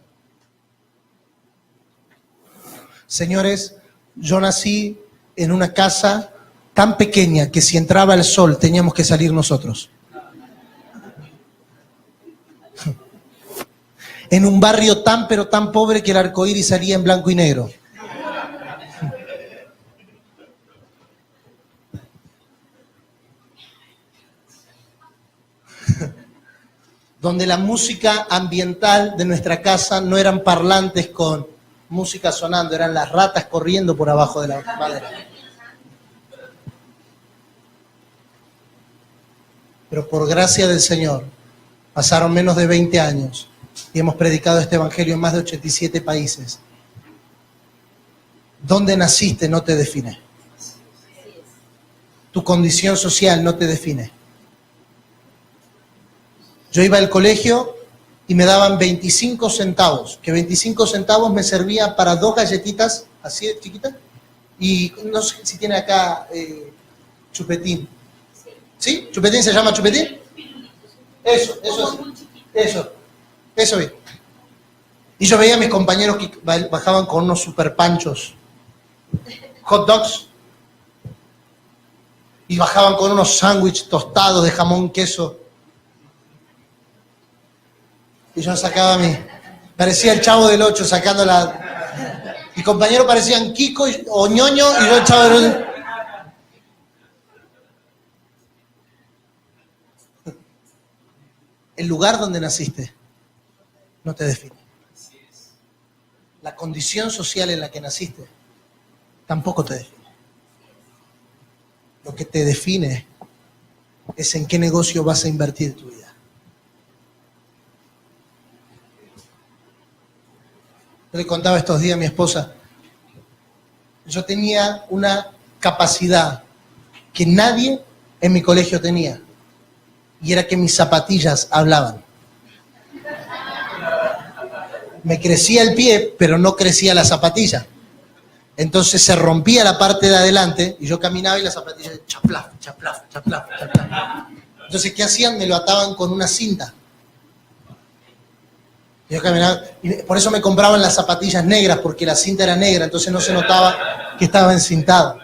Señores, yo nací en una casa tan pequeña que si entraba el sol teníamos que salir nosotros. En un barrio tan pero tan pobre que el arcoíris salía en blanco y negro. Donde la música ambiental de nuestra casa no eran parlantes con música sonando, eran las ratas corriendo por abajo de la madera. Pero por gracia del Señor, pasaron menos de 20 años y hemos predicado este evangelio en más de 87 países. Dónde naciste no te define. Tu condición social no te define. Yo iba al colegio y me daban 25 centavos, que 25 centavos me servía para 2 galletitas, así de chiquitas, y no sé si tiene acá chupetín. ¿Sí? ¿Chupetín se llama chupetín? Eso bien. Y yo veía a mis compañeros que bajaban con unos super panchos, hot dogs, y bajaban con unos sándwiches tostados de jamón, queso. Y yo sacaba parecía el Chavo del 8 sacando mis compañeros parecían Kiko o Ñoño y yo el Chavo del 8. El lugar donde naciste no te define. La condición social en la que naciste tampoco te define. Lo que te define es en qué negocio vas a invertir tu vida. Yo le contaba estos días a mi esposa, yo tenía una capacidad que nadie en mi colegio tenía, y era que mis zapatillas hablaban. Me crecía el pie, pero no crecía la zapatilla. Entonces se rompía la parte de adelante y yo caminaba y las zapatillas chaplaf, chaplaf, chaplaf, chaplaf. Entonces, ¿qué hacían? Me lo ataban con una cinta. Yo caminaba, y por eso me compraban las zapatillas negras, porque la cinta era negra, entonces no se notaba que estaba encintado.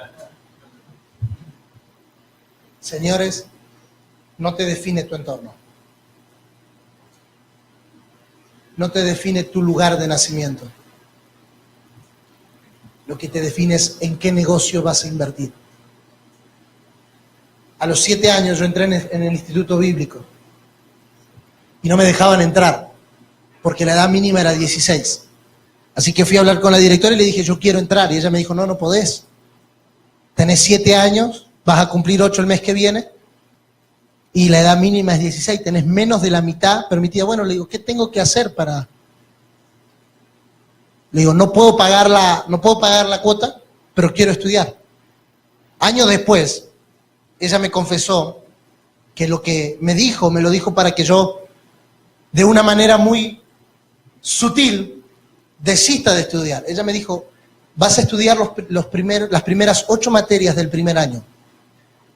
Señores, no te define tu entorno. No te define tu lugar de nacimiento. Lo que te define es en qué negocio vas a invertir. A los 7 años yo entré en el instituto bíblico y no me dejaban entrar, porque la edad mínima era 16. Así que fui a hablar con la directora y le dije, yo quiero entrar. Y ella me dijo, no podés. Tenés 7 años, vas a cumplir 8 el mes que viene, y la edad mínima es 16, tenés menos de la mitad permitida. Bueno, le digo, ¿qué tengo que hacer para...? Le digo, no puedo pagar la cuota, pero quiero estudiar. Años después, ella me confesó que lo que me lo dijo para que yo, de una manera muy sutil, desista de estudiar. Ella me dijo, vas a estudiar las primeras 8 materias del primer año.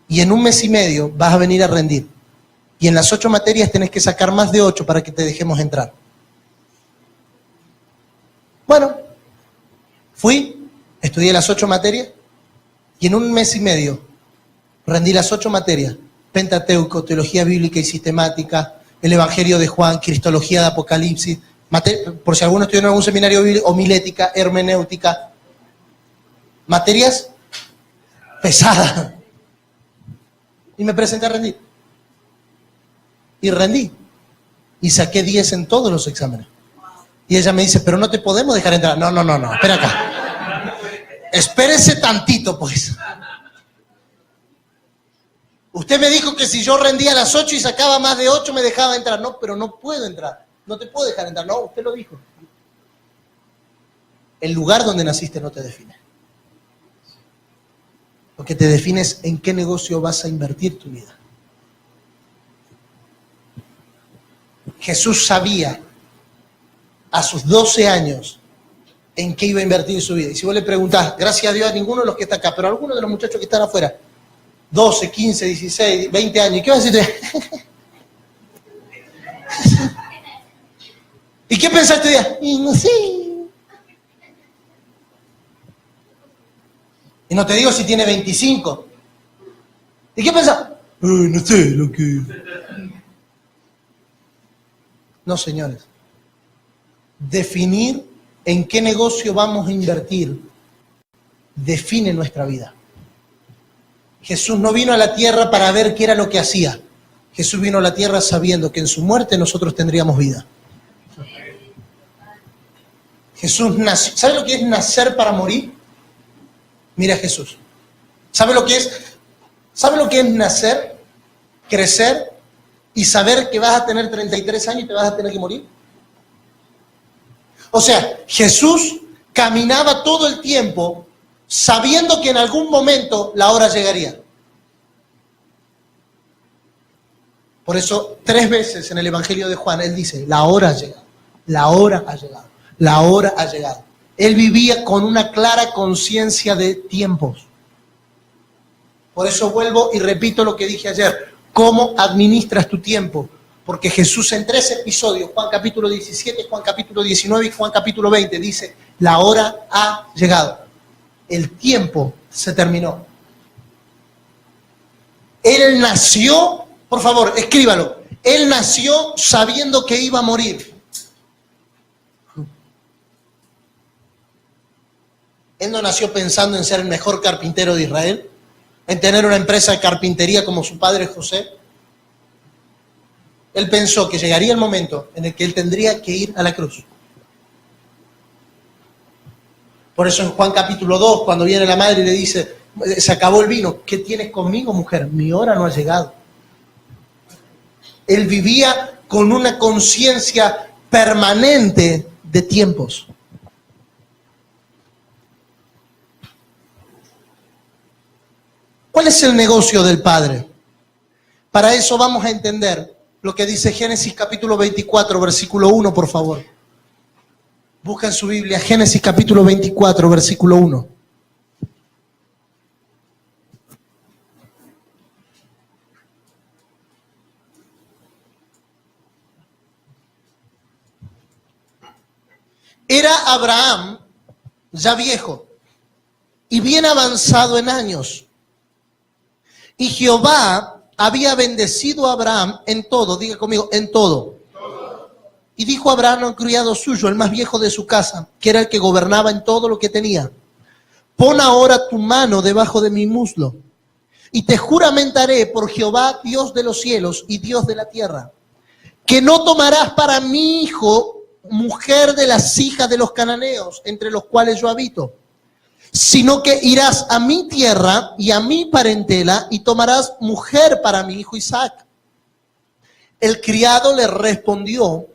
Y en 1 mes y medio vas a venir a rendir. Y en las 8 materias tenés que sacar más de 8 para que te dejemos entrar. Bueno, fui, estudié las 8 materias y en 1 mes y medio rendí las 8 materias. Pentateuco, teología bíblica y sistemática, el Evangelio de Juan, cristología de Apocalipsis, por si alguno estudió en algún seminario bíblico, homilética, hermenéutica, materias pesadas. Y me presenté a rendir. Y rendí. Y saqué 10 en todos los exámenes. Y ella me dice, pero no te podemos dejar entrar. No, espera acá. Espérese tantito, pues. Usted me dijo que si yo rendía a las 8 y sacaba más de 8 me dejaba entrar. No, pero no puedo entrar. No te puedo dejar entrar. No, usted lo dijo. El lugar donde naciste no te define. Lo que te define es en qué negocio vas a invertir tu vida. Jesús sabía a sus 12 años en qué iba a invertir su vida. Y si vos le preguntás, gracias a Dios a ninguno de los que está acá, pero a algunos de los muchachos que están afuera, 12, 15, 16, 20 años, ¿qué vas a decir? ¿Y qué pensaste ya? Y no sé. Y no te digo si tiene 25. ¿Y qué pensás? No sé lo que... No, señores. Definir en qué negocio vamos a invertir define nuestra vida. Jesús no vino a la tierra para ver qué era lo que hacía. Jesús vino a la tierra sabiendo que en su muerte nosotros tendríamos vida. Jesús nació. ¿Sabe lo que es nacer para morir? Mira a Jesús. ¿Sabe lo que es? ¿Sabe lo que es nacer, crecer y saber que vas a tener 33 años y te vas a tener que morir? O sea, Jesús caminaba todo el tiempo sabiendo que en algún momento la hora llegaría. Por eso 3 veces en el Evangelio de Juan él dice, la hora ha llegado, la hora ha llegado, la hora ha llegado. Él vivía con una clara conciencia de tiempos. Por eso vuelvo y repito lo que dije ayer. ¿Cómo administras tu tiempo? Porque Jesús en 3 episodios, Juan capítulo 17, Juan capítulo 19 y Juan capítulo 20, dice, la hora ha llegado. El tiempo se terminó. Él nació, por favor, escríbalo. Él nació sabiendo que iba a morir. Él no nació pensando en ser el mejor carpintero de Israel, en tener una empresa de carpintería como su padre José. Él pensó que llegaría el momento en el que él tendría que ir a la cruz. Por eso en Juan capítulo 2, cuando viene la madre y le dice, se acabó el vino, ¿qué tienes conmigo, mujer? Mi hora no ha llegado. Él vivía con una conciencia permanente de tiempos. ¿Cuál es el negocio del Padre? Para eso vamos a entender lo que dice Génesis capítulo 24, versículo 1, por favor. Busca en su Biblia Génesis capítulo 24, versículo 1. Era Abraham ya viejo y bien avanzado en años. Y Jehová había bendecido a Abraham en todo, diga conmigo, en todo. Y dijo Abraham a un criado suyo, el más viejo de su casa, que era el que gobernaba en todo lo que tenía, pon ahora tu mano debajo de mi muslo, y te juramentaré por Jehová, Dios de los cielos y Dios de la tierra, que no tomarás para mi hijo mujer de las hijas de los cananeos, entre los cuales yo habito, sino que irás a mi tierra y a mi parentela y tomarás mujer para mi hijo Isaac. El criado le respondió,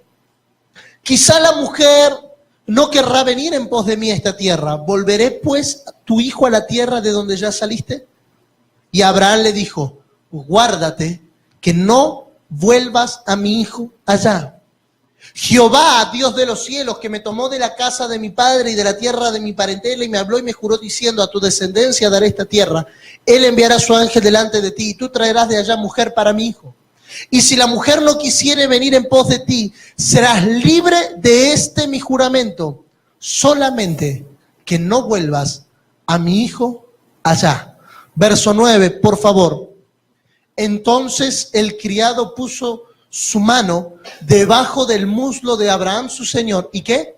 quizá la mujer no querrá venir en pos de mí a esta tierra. ¿Volveré pues tu hijo a la tierra de donde ya saliste? Y Abraham le dijo, guárdate que no vuelvas a mi hijo allá. Jehová, Dios de los cielos, que me tomó de la casa de mi padre y de la tierra de mi parentela y me habló y me juró diciendo, a tu descendencia daré esta tierra. Él enviará a su ángel delante de ti y tú traerás de allá mujer para mi hijo. Y si la mujer no quisiere venir en pos de ti, serás libre de este mi juramento, solamente que no vuelvas a mi hijo allá. Verso 9, por favor. Entonces el criado puso su mano debajo del muslo de Abraham, su señor. ¿Y qué?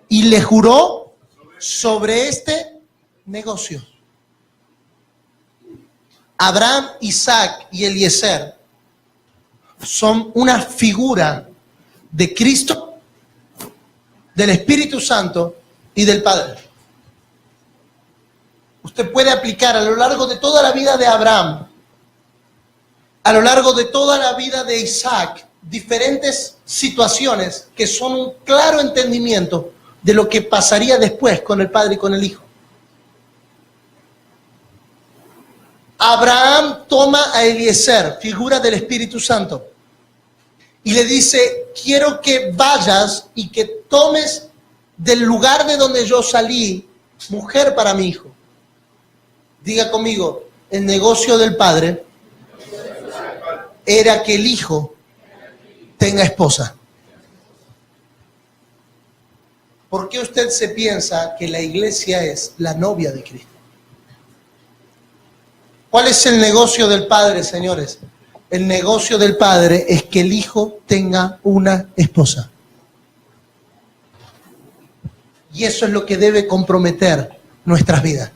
Y le juró sobre este negocio. Abraham, Isaac y Eliezer son una figura de Cristo, del Espíritu Santo y del Padre. Usted puede aplicar a lo largo de toda la vida de Abraham, a lo largo de toda la vida de Isaac, diferentes situaciones que son un claro entendimiento de lo que pasaría después con el Padre y con el Hijo. Abraham toma a Eliezer, figura del Espíritu Santo, y le dice, quiero que vayas y que tomes del lugar de donde yo salí, mujer para mi hijo. Diga conmigo, el negocio del Padre era que el hijo tenga esposa. ¿Por qué usted se piensa que la iglesia es la novia de Cristo? ¿Cuál es el negocio del Padre, señores? El negocio del Padre es que el hijo tenga una esposa. Y eso es lo que debe comprometer nuestras vidas.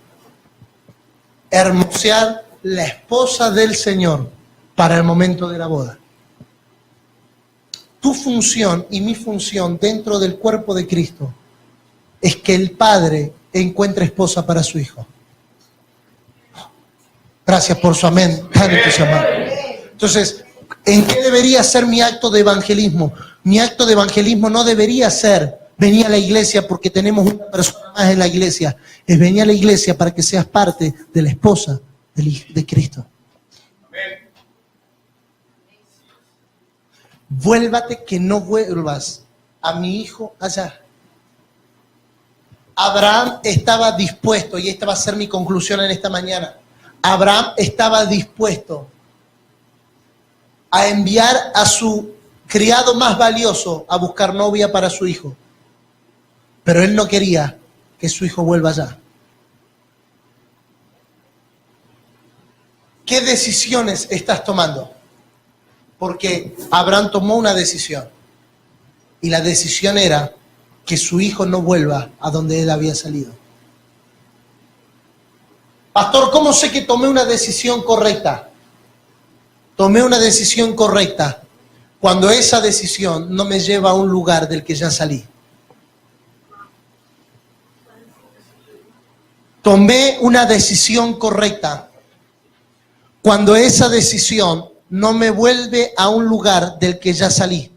Hermosear la esposa del Señor para el momento de la boda. Tu función y mi función dentro del cuerpo de Cristo es que el Padre encuentre esposa para su Hijo. Gracias por su amén tan entusiasmado. Entonces, ¿en qué debería ser mi acto de evangelismo? Mi acto de evangelismo no debería ser venir a la iglesia porque tenemos una persona más en la iglesia. Es venir a la iglesia para que seas parte de la esposa de Cristo. Vuélvate que no vuelvas a mi hijo allá. Abraham estaba dispuesto, y esta va a ser mi conclusión en esta mañana. Abraham estaba dispuesto a enviar a su criado más valioso a buscar novia para su hijo. Pero él no quería que su hijo vuelva allá. ¿Qué decisiones estás tomando? Porque Abraham tomó una decisión. Y la decisión era que su hijo no vuelva a donde él había salido. Pastor, ¿cómo sé que tomé una decisión correcta? Tomé una decisión correcta cuando esa decisión no me lleva a un lugar del que ya salí. Tomé una decisión correcta cuando esa decisión no me vuelve a un lugar del que ya salí.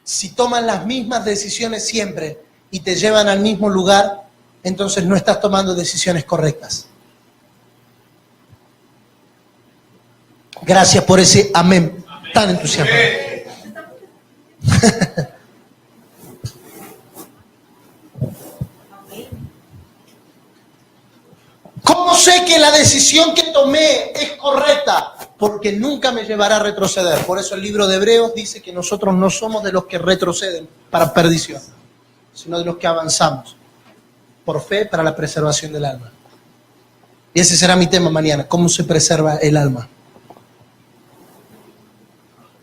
Si toman las mismas decisiones siempre y te llevan al mismo lugar, entonces no estás tomando decisiones correctas. Gracias por ese amén tan entusiasmado. ¿Cómo sé que la decisión que tomé es correcta? Porque nunca me llevará a retroceder. Por eso el libro de Hebreos dice que nosotros no somos de los que retroceden para perdición, sino de los que avanzamos por fe para la preservación del alma. Y ese será mi tema mañana, cómo se preserva el alma.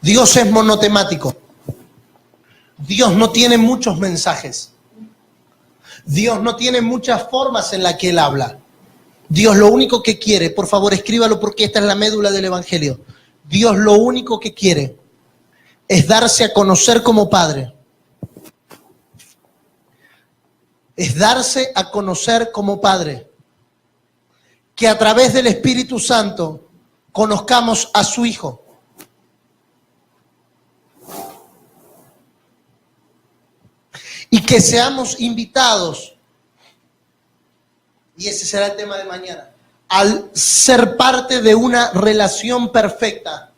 Dios es monotemático. Dios no tiene muchos mensajes. Dios no tiene muchas formas en las que Él habla. Dios lo único que quiere, por favor escríbalo porque esta es la médula del Evangelio. Dios lo único que quiere es darse a conocer como Padre. Es darse a conocer como Padre. Que a través del Espíritu Santo conozcamos a su Hijo. Y que seamos invitados, y ese será el tema de mañana, al ser parte de una relación perfecta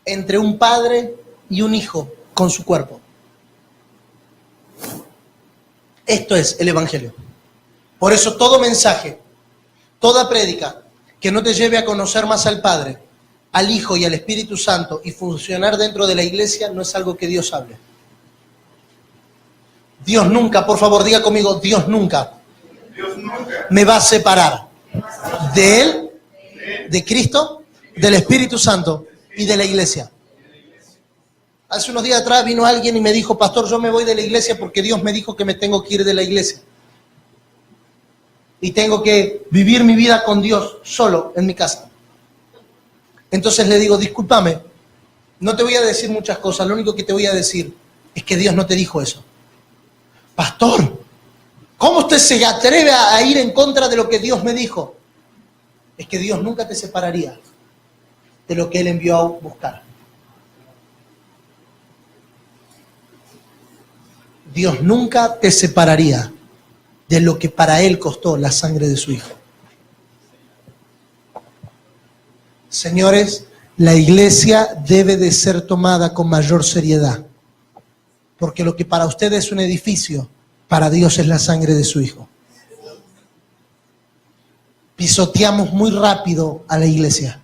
entre un padre y un hijo con su cuerpo. Esto es el Evangelio. Por eso todo mensaje, toda prédica que no te lleve a conocer más al Padre, al Hijo y al Espíritu Santo y funcionar dentro de la iglesia no es algo que Dios hable. Dios nunca, por favor, diga conmigo, Dios nunca me va a separar de Él, de Cristo, del Espíritu Santo y de la iglesia. Hace unos días atrás vino alguien y me dijo, pastor, yo me voy de la iglesia porque Dios me dijo que me tengo que ir de la iglesia. Y tengo que vivir mi vida con Dios solo en mi casa. Entonces le digo, discúlpame, no te voy a decir muchas cosas, lo único que te voy a decir es que Dios no te dijo eso. Pastor, ¿cómo usted se atreve a ir en contra de lo que Dios me dijo? Es que Dios nunca te separaría de lo que Él envió a buscar. Dios nunca te separaría de lo que para Él costó la sangre de su Hijo. Señores, la iglesia debe de ser tomada con mayor seriedad, porque lo que para usted es un edificio, para Dios es la sangre de su Hijo. Pisoteamos muy rápido a la iglesia.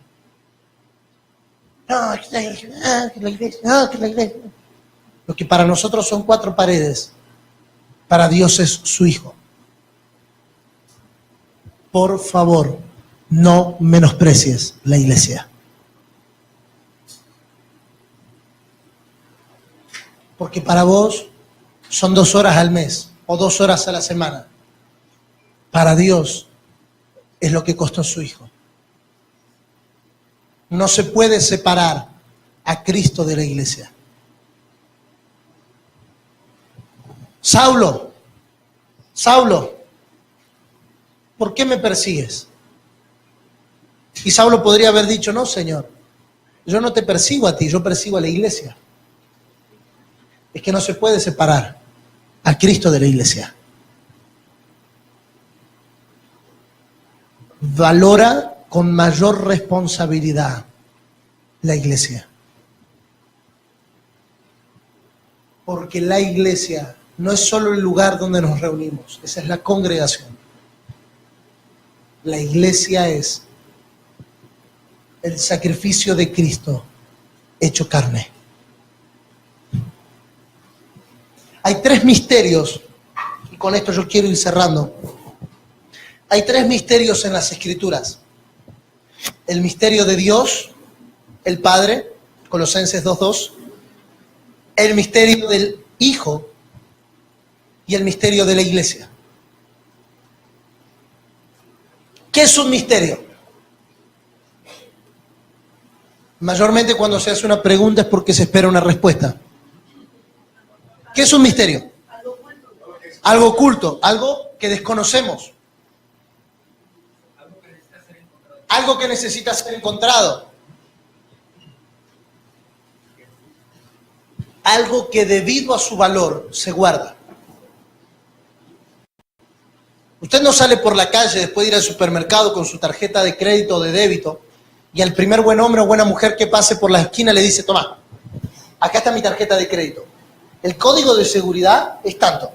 No, que la iglesia, no, que la iglesia. Lo que para nosotros son 4 paredes, para Dios es su Hijo. Por favor, no menosprecies la iglesia. Porque para vos son 2 horas al mes o 2 horas a la semana. Para Dios es lo que costó su Hijo. No se puede separar a Cristo de la iglesia. Saulo, ¿por qué me persigues? Y Saulo podría haber dicho, no, Señor, yo no te persigo a ti, yo persigo a la iglesia. Es que no se puede separar a Cristo de la iglesia. Valora con mayor responsabilidad la iglesia. Porque la iglesia no es solo el lugar donde nos reunimos, esa es la congregación. La iglesia es el sacrificio de Cristo hecho carne. Hay 3 misterios, y con esto yo quiero ir cerrando. Hay 3 misterios en las Escrituras. El misterio de Dios, el Padre, Colosenses 2:2. El misterio del Hijo y el misterio de la iglesia. ¿Qué es un misterio? Mayormente cuando se hace una pregunta es porque se espera una respuesta. ¿Qué es un misterio? Algo oculto, algo que desconocemos. Algo que necesita ser encontrado. Algo que debido a su valor se guarda. Usted no sale por la calle después de ir al supermercado con su tarjeta de crédito o de débito y al primer buen hombre o buena mujer que pase por la esquina le dice, toma, acá está mi tarjeta de crédito. El código de seguridad es tanto.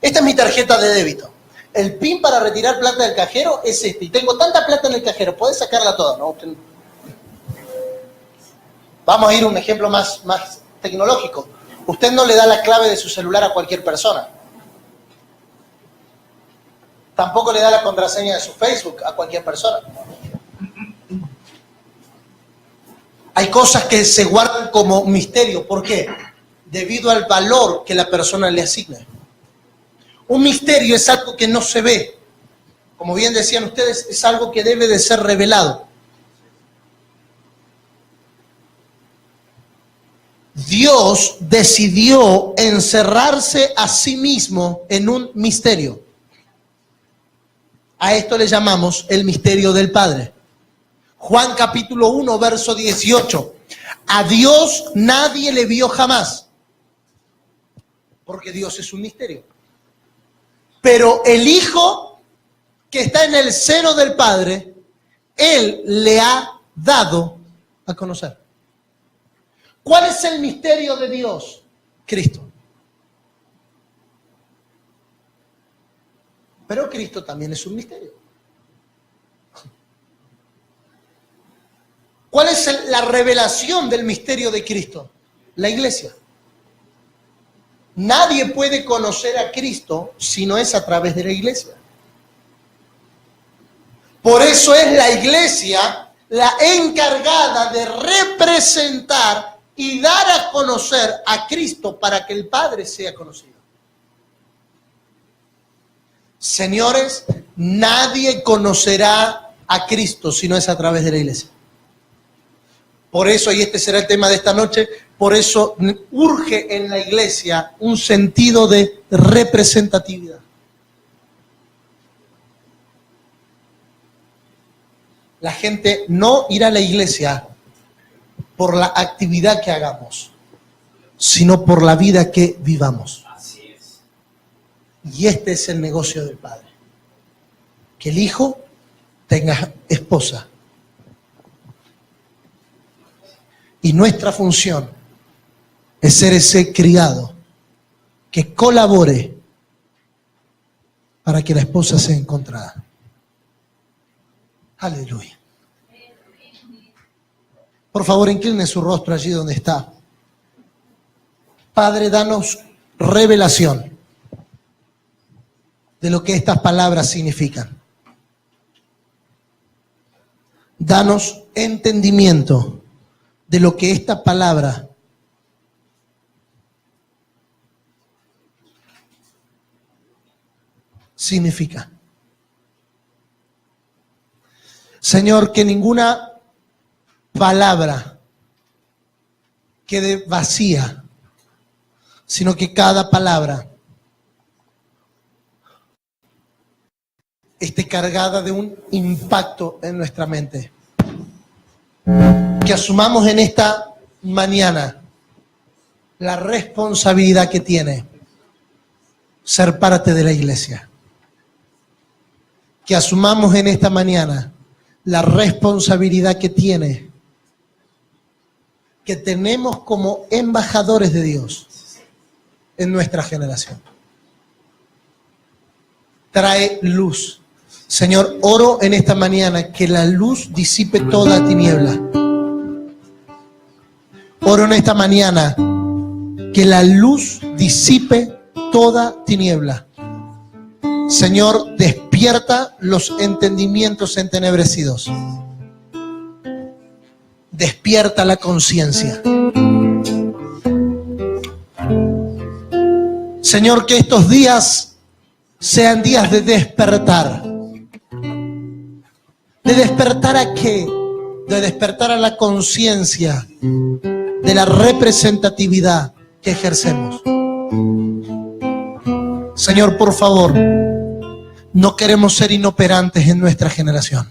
Esta es mi tarjeta de débito. El PIN para retirar plata del cajero es este. Y tengo tanta plata en el cajero, ¿podés sacarla toda? No, usted... Vamos a ir a un ejemplo más tecnológico. Usted no le da la clave de su celular a cualquier persona. Tampoco le da la contraseña de su Facebook a cualquier persona. Hay cosas que se guardan como misterio. ¿Por qué? Debido al valor que la persona le asigne. Un misterio es algo que no se ve. Como bien decían ustedes, es algo que debe de ser revelado. Dios decidió encerrarse a sí mismo en un misterio. A esto le llamamos el misterio del Padre. Juan capítulo 1, verso 18. A Dios nadie le vio jamás, porque Dios es un misterio. Pero el Hijo que está en el seno del Padre, Él le ha dado a conocer. ¿Cuál es el misterio de Dios? Cristo. Pero Cristo también es un misterio. ¿Cuál es la revelación del misterio de Cristo? La iglesia. Nadie puede conocer a Cristo si no es a través de la iglesia. Por eso es la iglesia la encargada de representar y dar a conocer a Cristo para que el Padre sea conocido. Señores, nadie conocerá a Cristo si no es a través de la iglesia. Por eso, y este será el tema de esta noche, por eso urge en la iglesia un sentido de representatividad. La gente no irá a la iglesia por la actividad que hagamos, sino por la vida que vivamos. Así es. Y este es el negocio del Padre. Que el Hijo tenga esposa. Y nuestra función es ser ese criado que colabore para que la esposa sea encontrada. Aleluya. Por favor, incline su rostro allí donde está. Padre, danos revelación de lo que estas palabras significan. Danos entendimiento de lo que esta palabra significa. Señor, que ninguna palabra quede vacía, sino que cada palabra esté cargada de un impacto en nuestra mente. Que asumamos en esta mañana la responsabilidad que tiene ser parte de la iglesia. Que asumamos en esta mañana la responsabilidad que tiene, que tenemos como embajadores de Dios en nuestra generación. Trae luz. Señor, oro en esta mañana que la luz disipe toda tiniebla. Oro en esta mañana que la luz disipe toda tiniebla. Señor, despierta los entendimientos entenebrecidos. Despierta la conciencia. Señor, que estos días sean días de despertar. ¿De despertar a qué? De despertar a la conciencia de la representatividad que ejercemos. Señor, por favor, no queremos ser inoperantes en nuestra generación.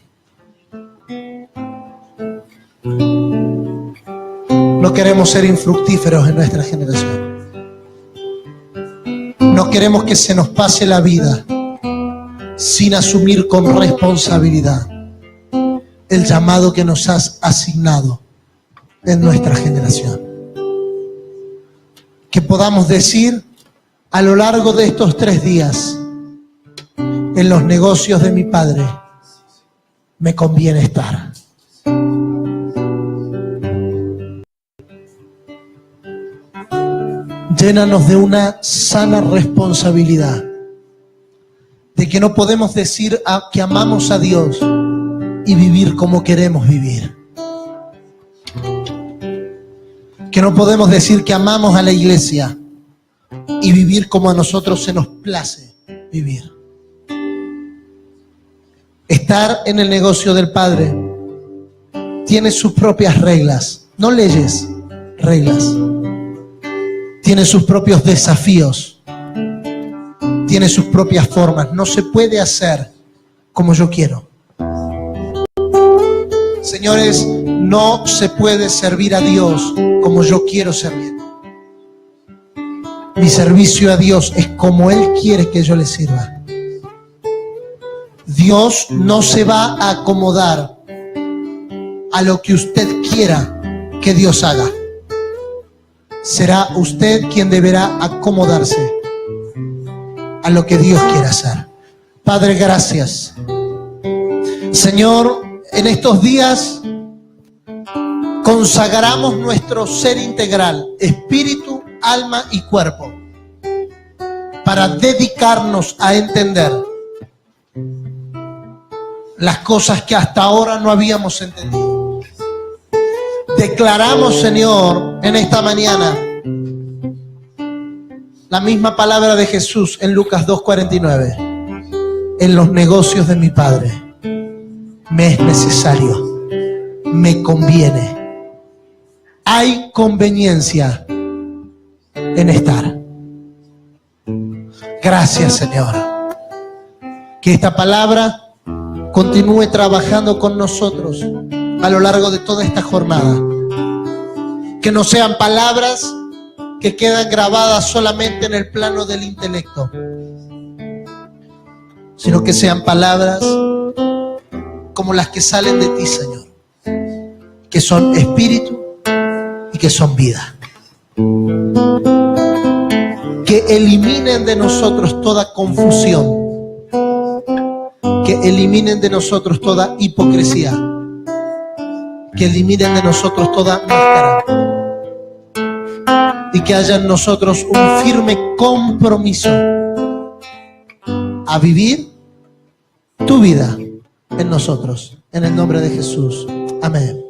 No queremos ser infructíferos en nuestra generación. No queremos que se nos pase la vida sin asumir con responsabilidad el llamado que nos has asignado en nuestra generación. Que podamos decir a lo largo de estos 3 días, en los negocios de mi Padre me conviene estar. Llénanos de una sana responsabilidad de que no podemos decir que amamos a Dios y vivir como queremos vivir. Que no podemos decir que amamos a la iglesia y vivir como a nosotros se nos place vivir. Estar en el negocio del Padre tiene sus propias reglas, no leyes, reglas. Tiene sus propios desafíos, tiene sus propias formas. No se puede hacer como yo quiero. Señores, no se puede servir a Dios como yo quiero servir. Mi servicio a Dios es como Él quiere que yo le sirva. Dios no se va a acomodar a lo que usted quiera que Dios haga. será usted quien deberá acomodarse a lo que Dios quiere hacer. Padre, gracias. Señor, en estos días consagramos nuestro ser integral, espíritu, alma y cuerpo, para dedicarnos a entender las cosas que hasta ahora no habíamos entendido. Declaramos, Señor, en esta mañana la misma palabra de Jesús en Lucas 2:49. En los negocios de mi Padre me es necesario, me conviene. Hay conveniencia en estar. Gracias, Señor. Que esta palabra continúe trabajando con nosotros a lo largo de toda esta jornada. Que no sean palabras que quedan grabadas solamente en el plano del intelecto, sino que sean palabras como las que salen de ti, Señor, que son espíritu y que son vida. Que eliminen de nosotros toda confusión, que eliminen de nosotros toda hipocresía, que eliminen de nosotros toda máscara, y que haya en nosotros un firme compromiso a vivir tu vida en nosotros. En el nombre de Jesús. Amén.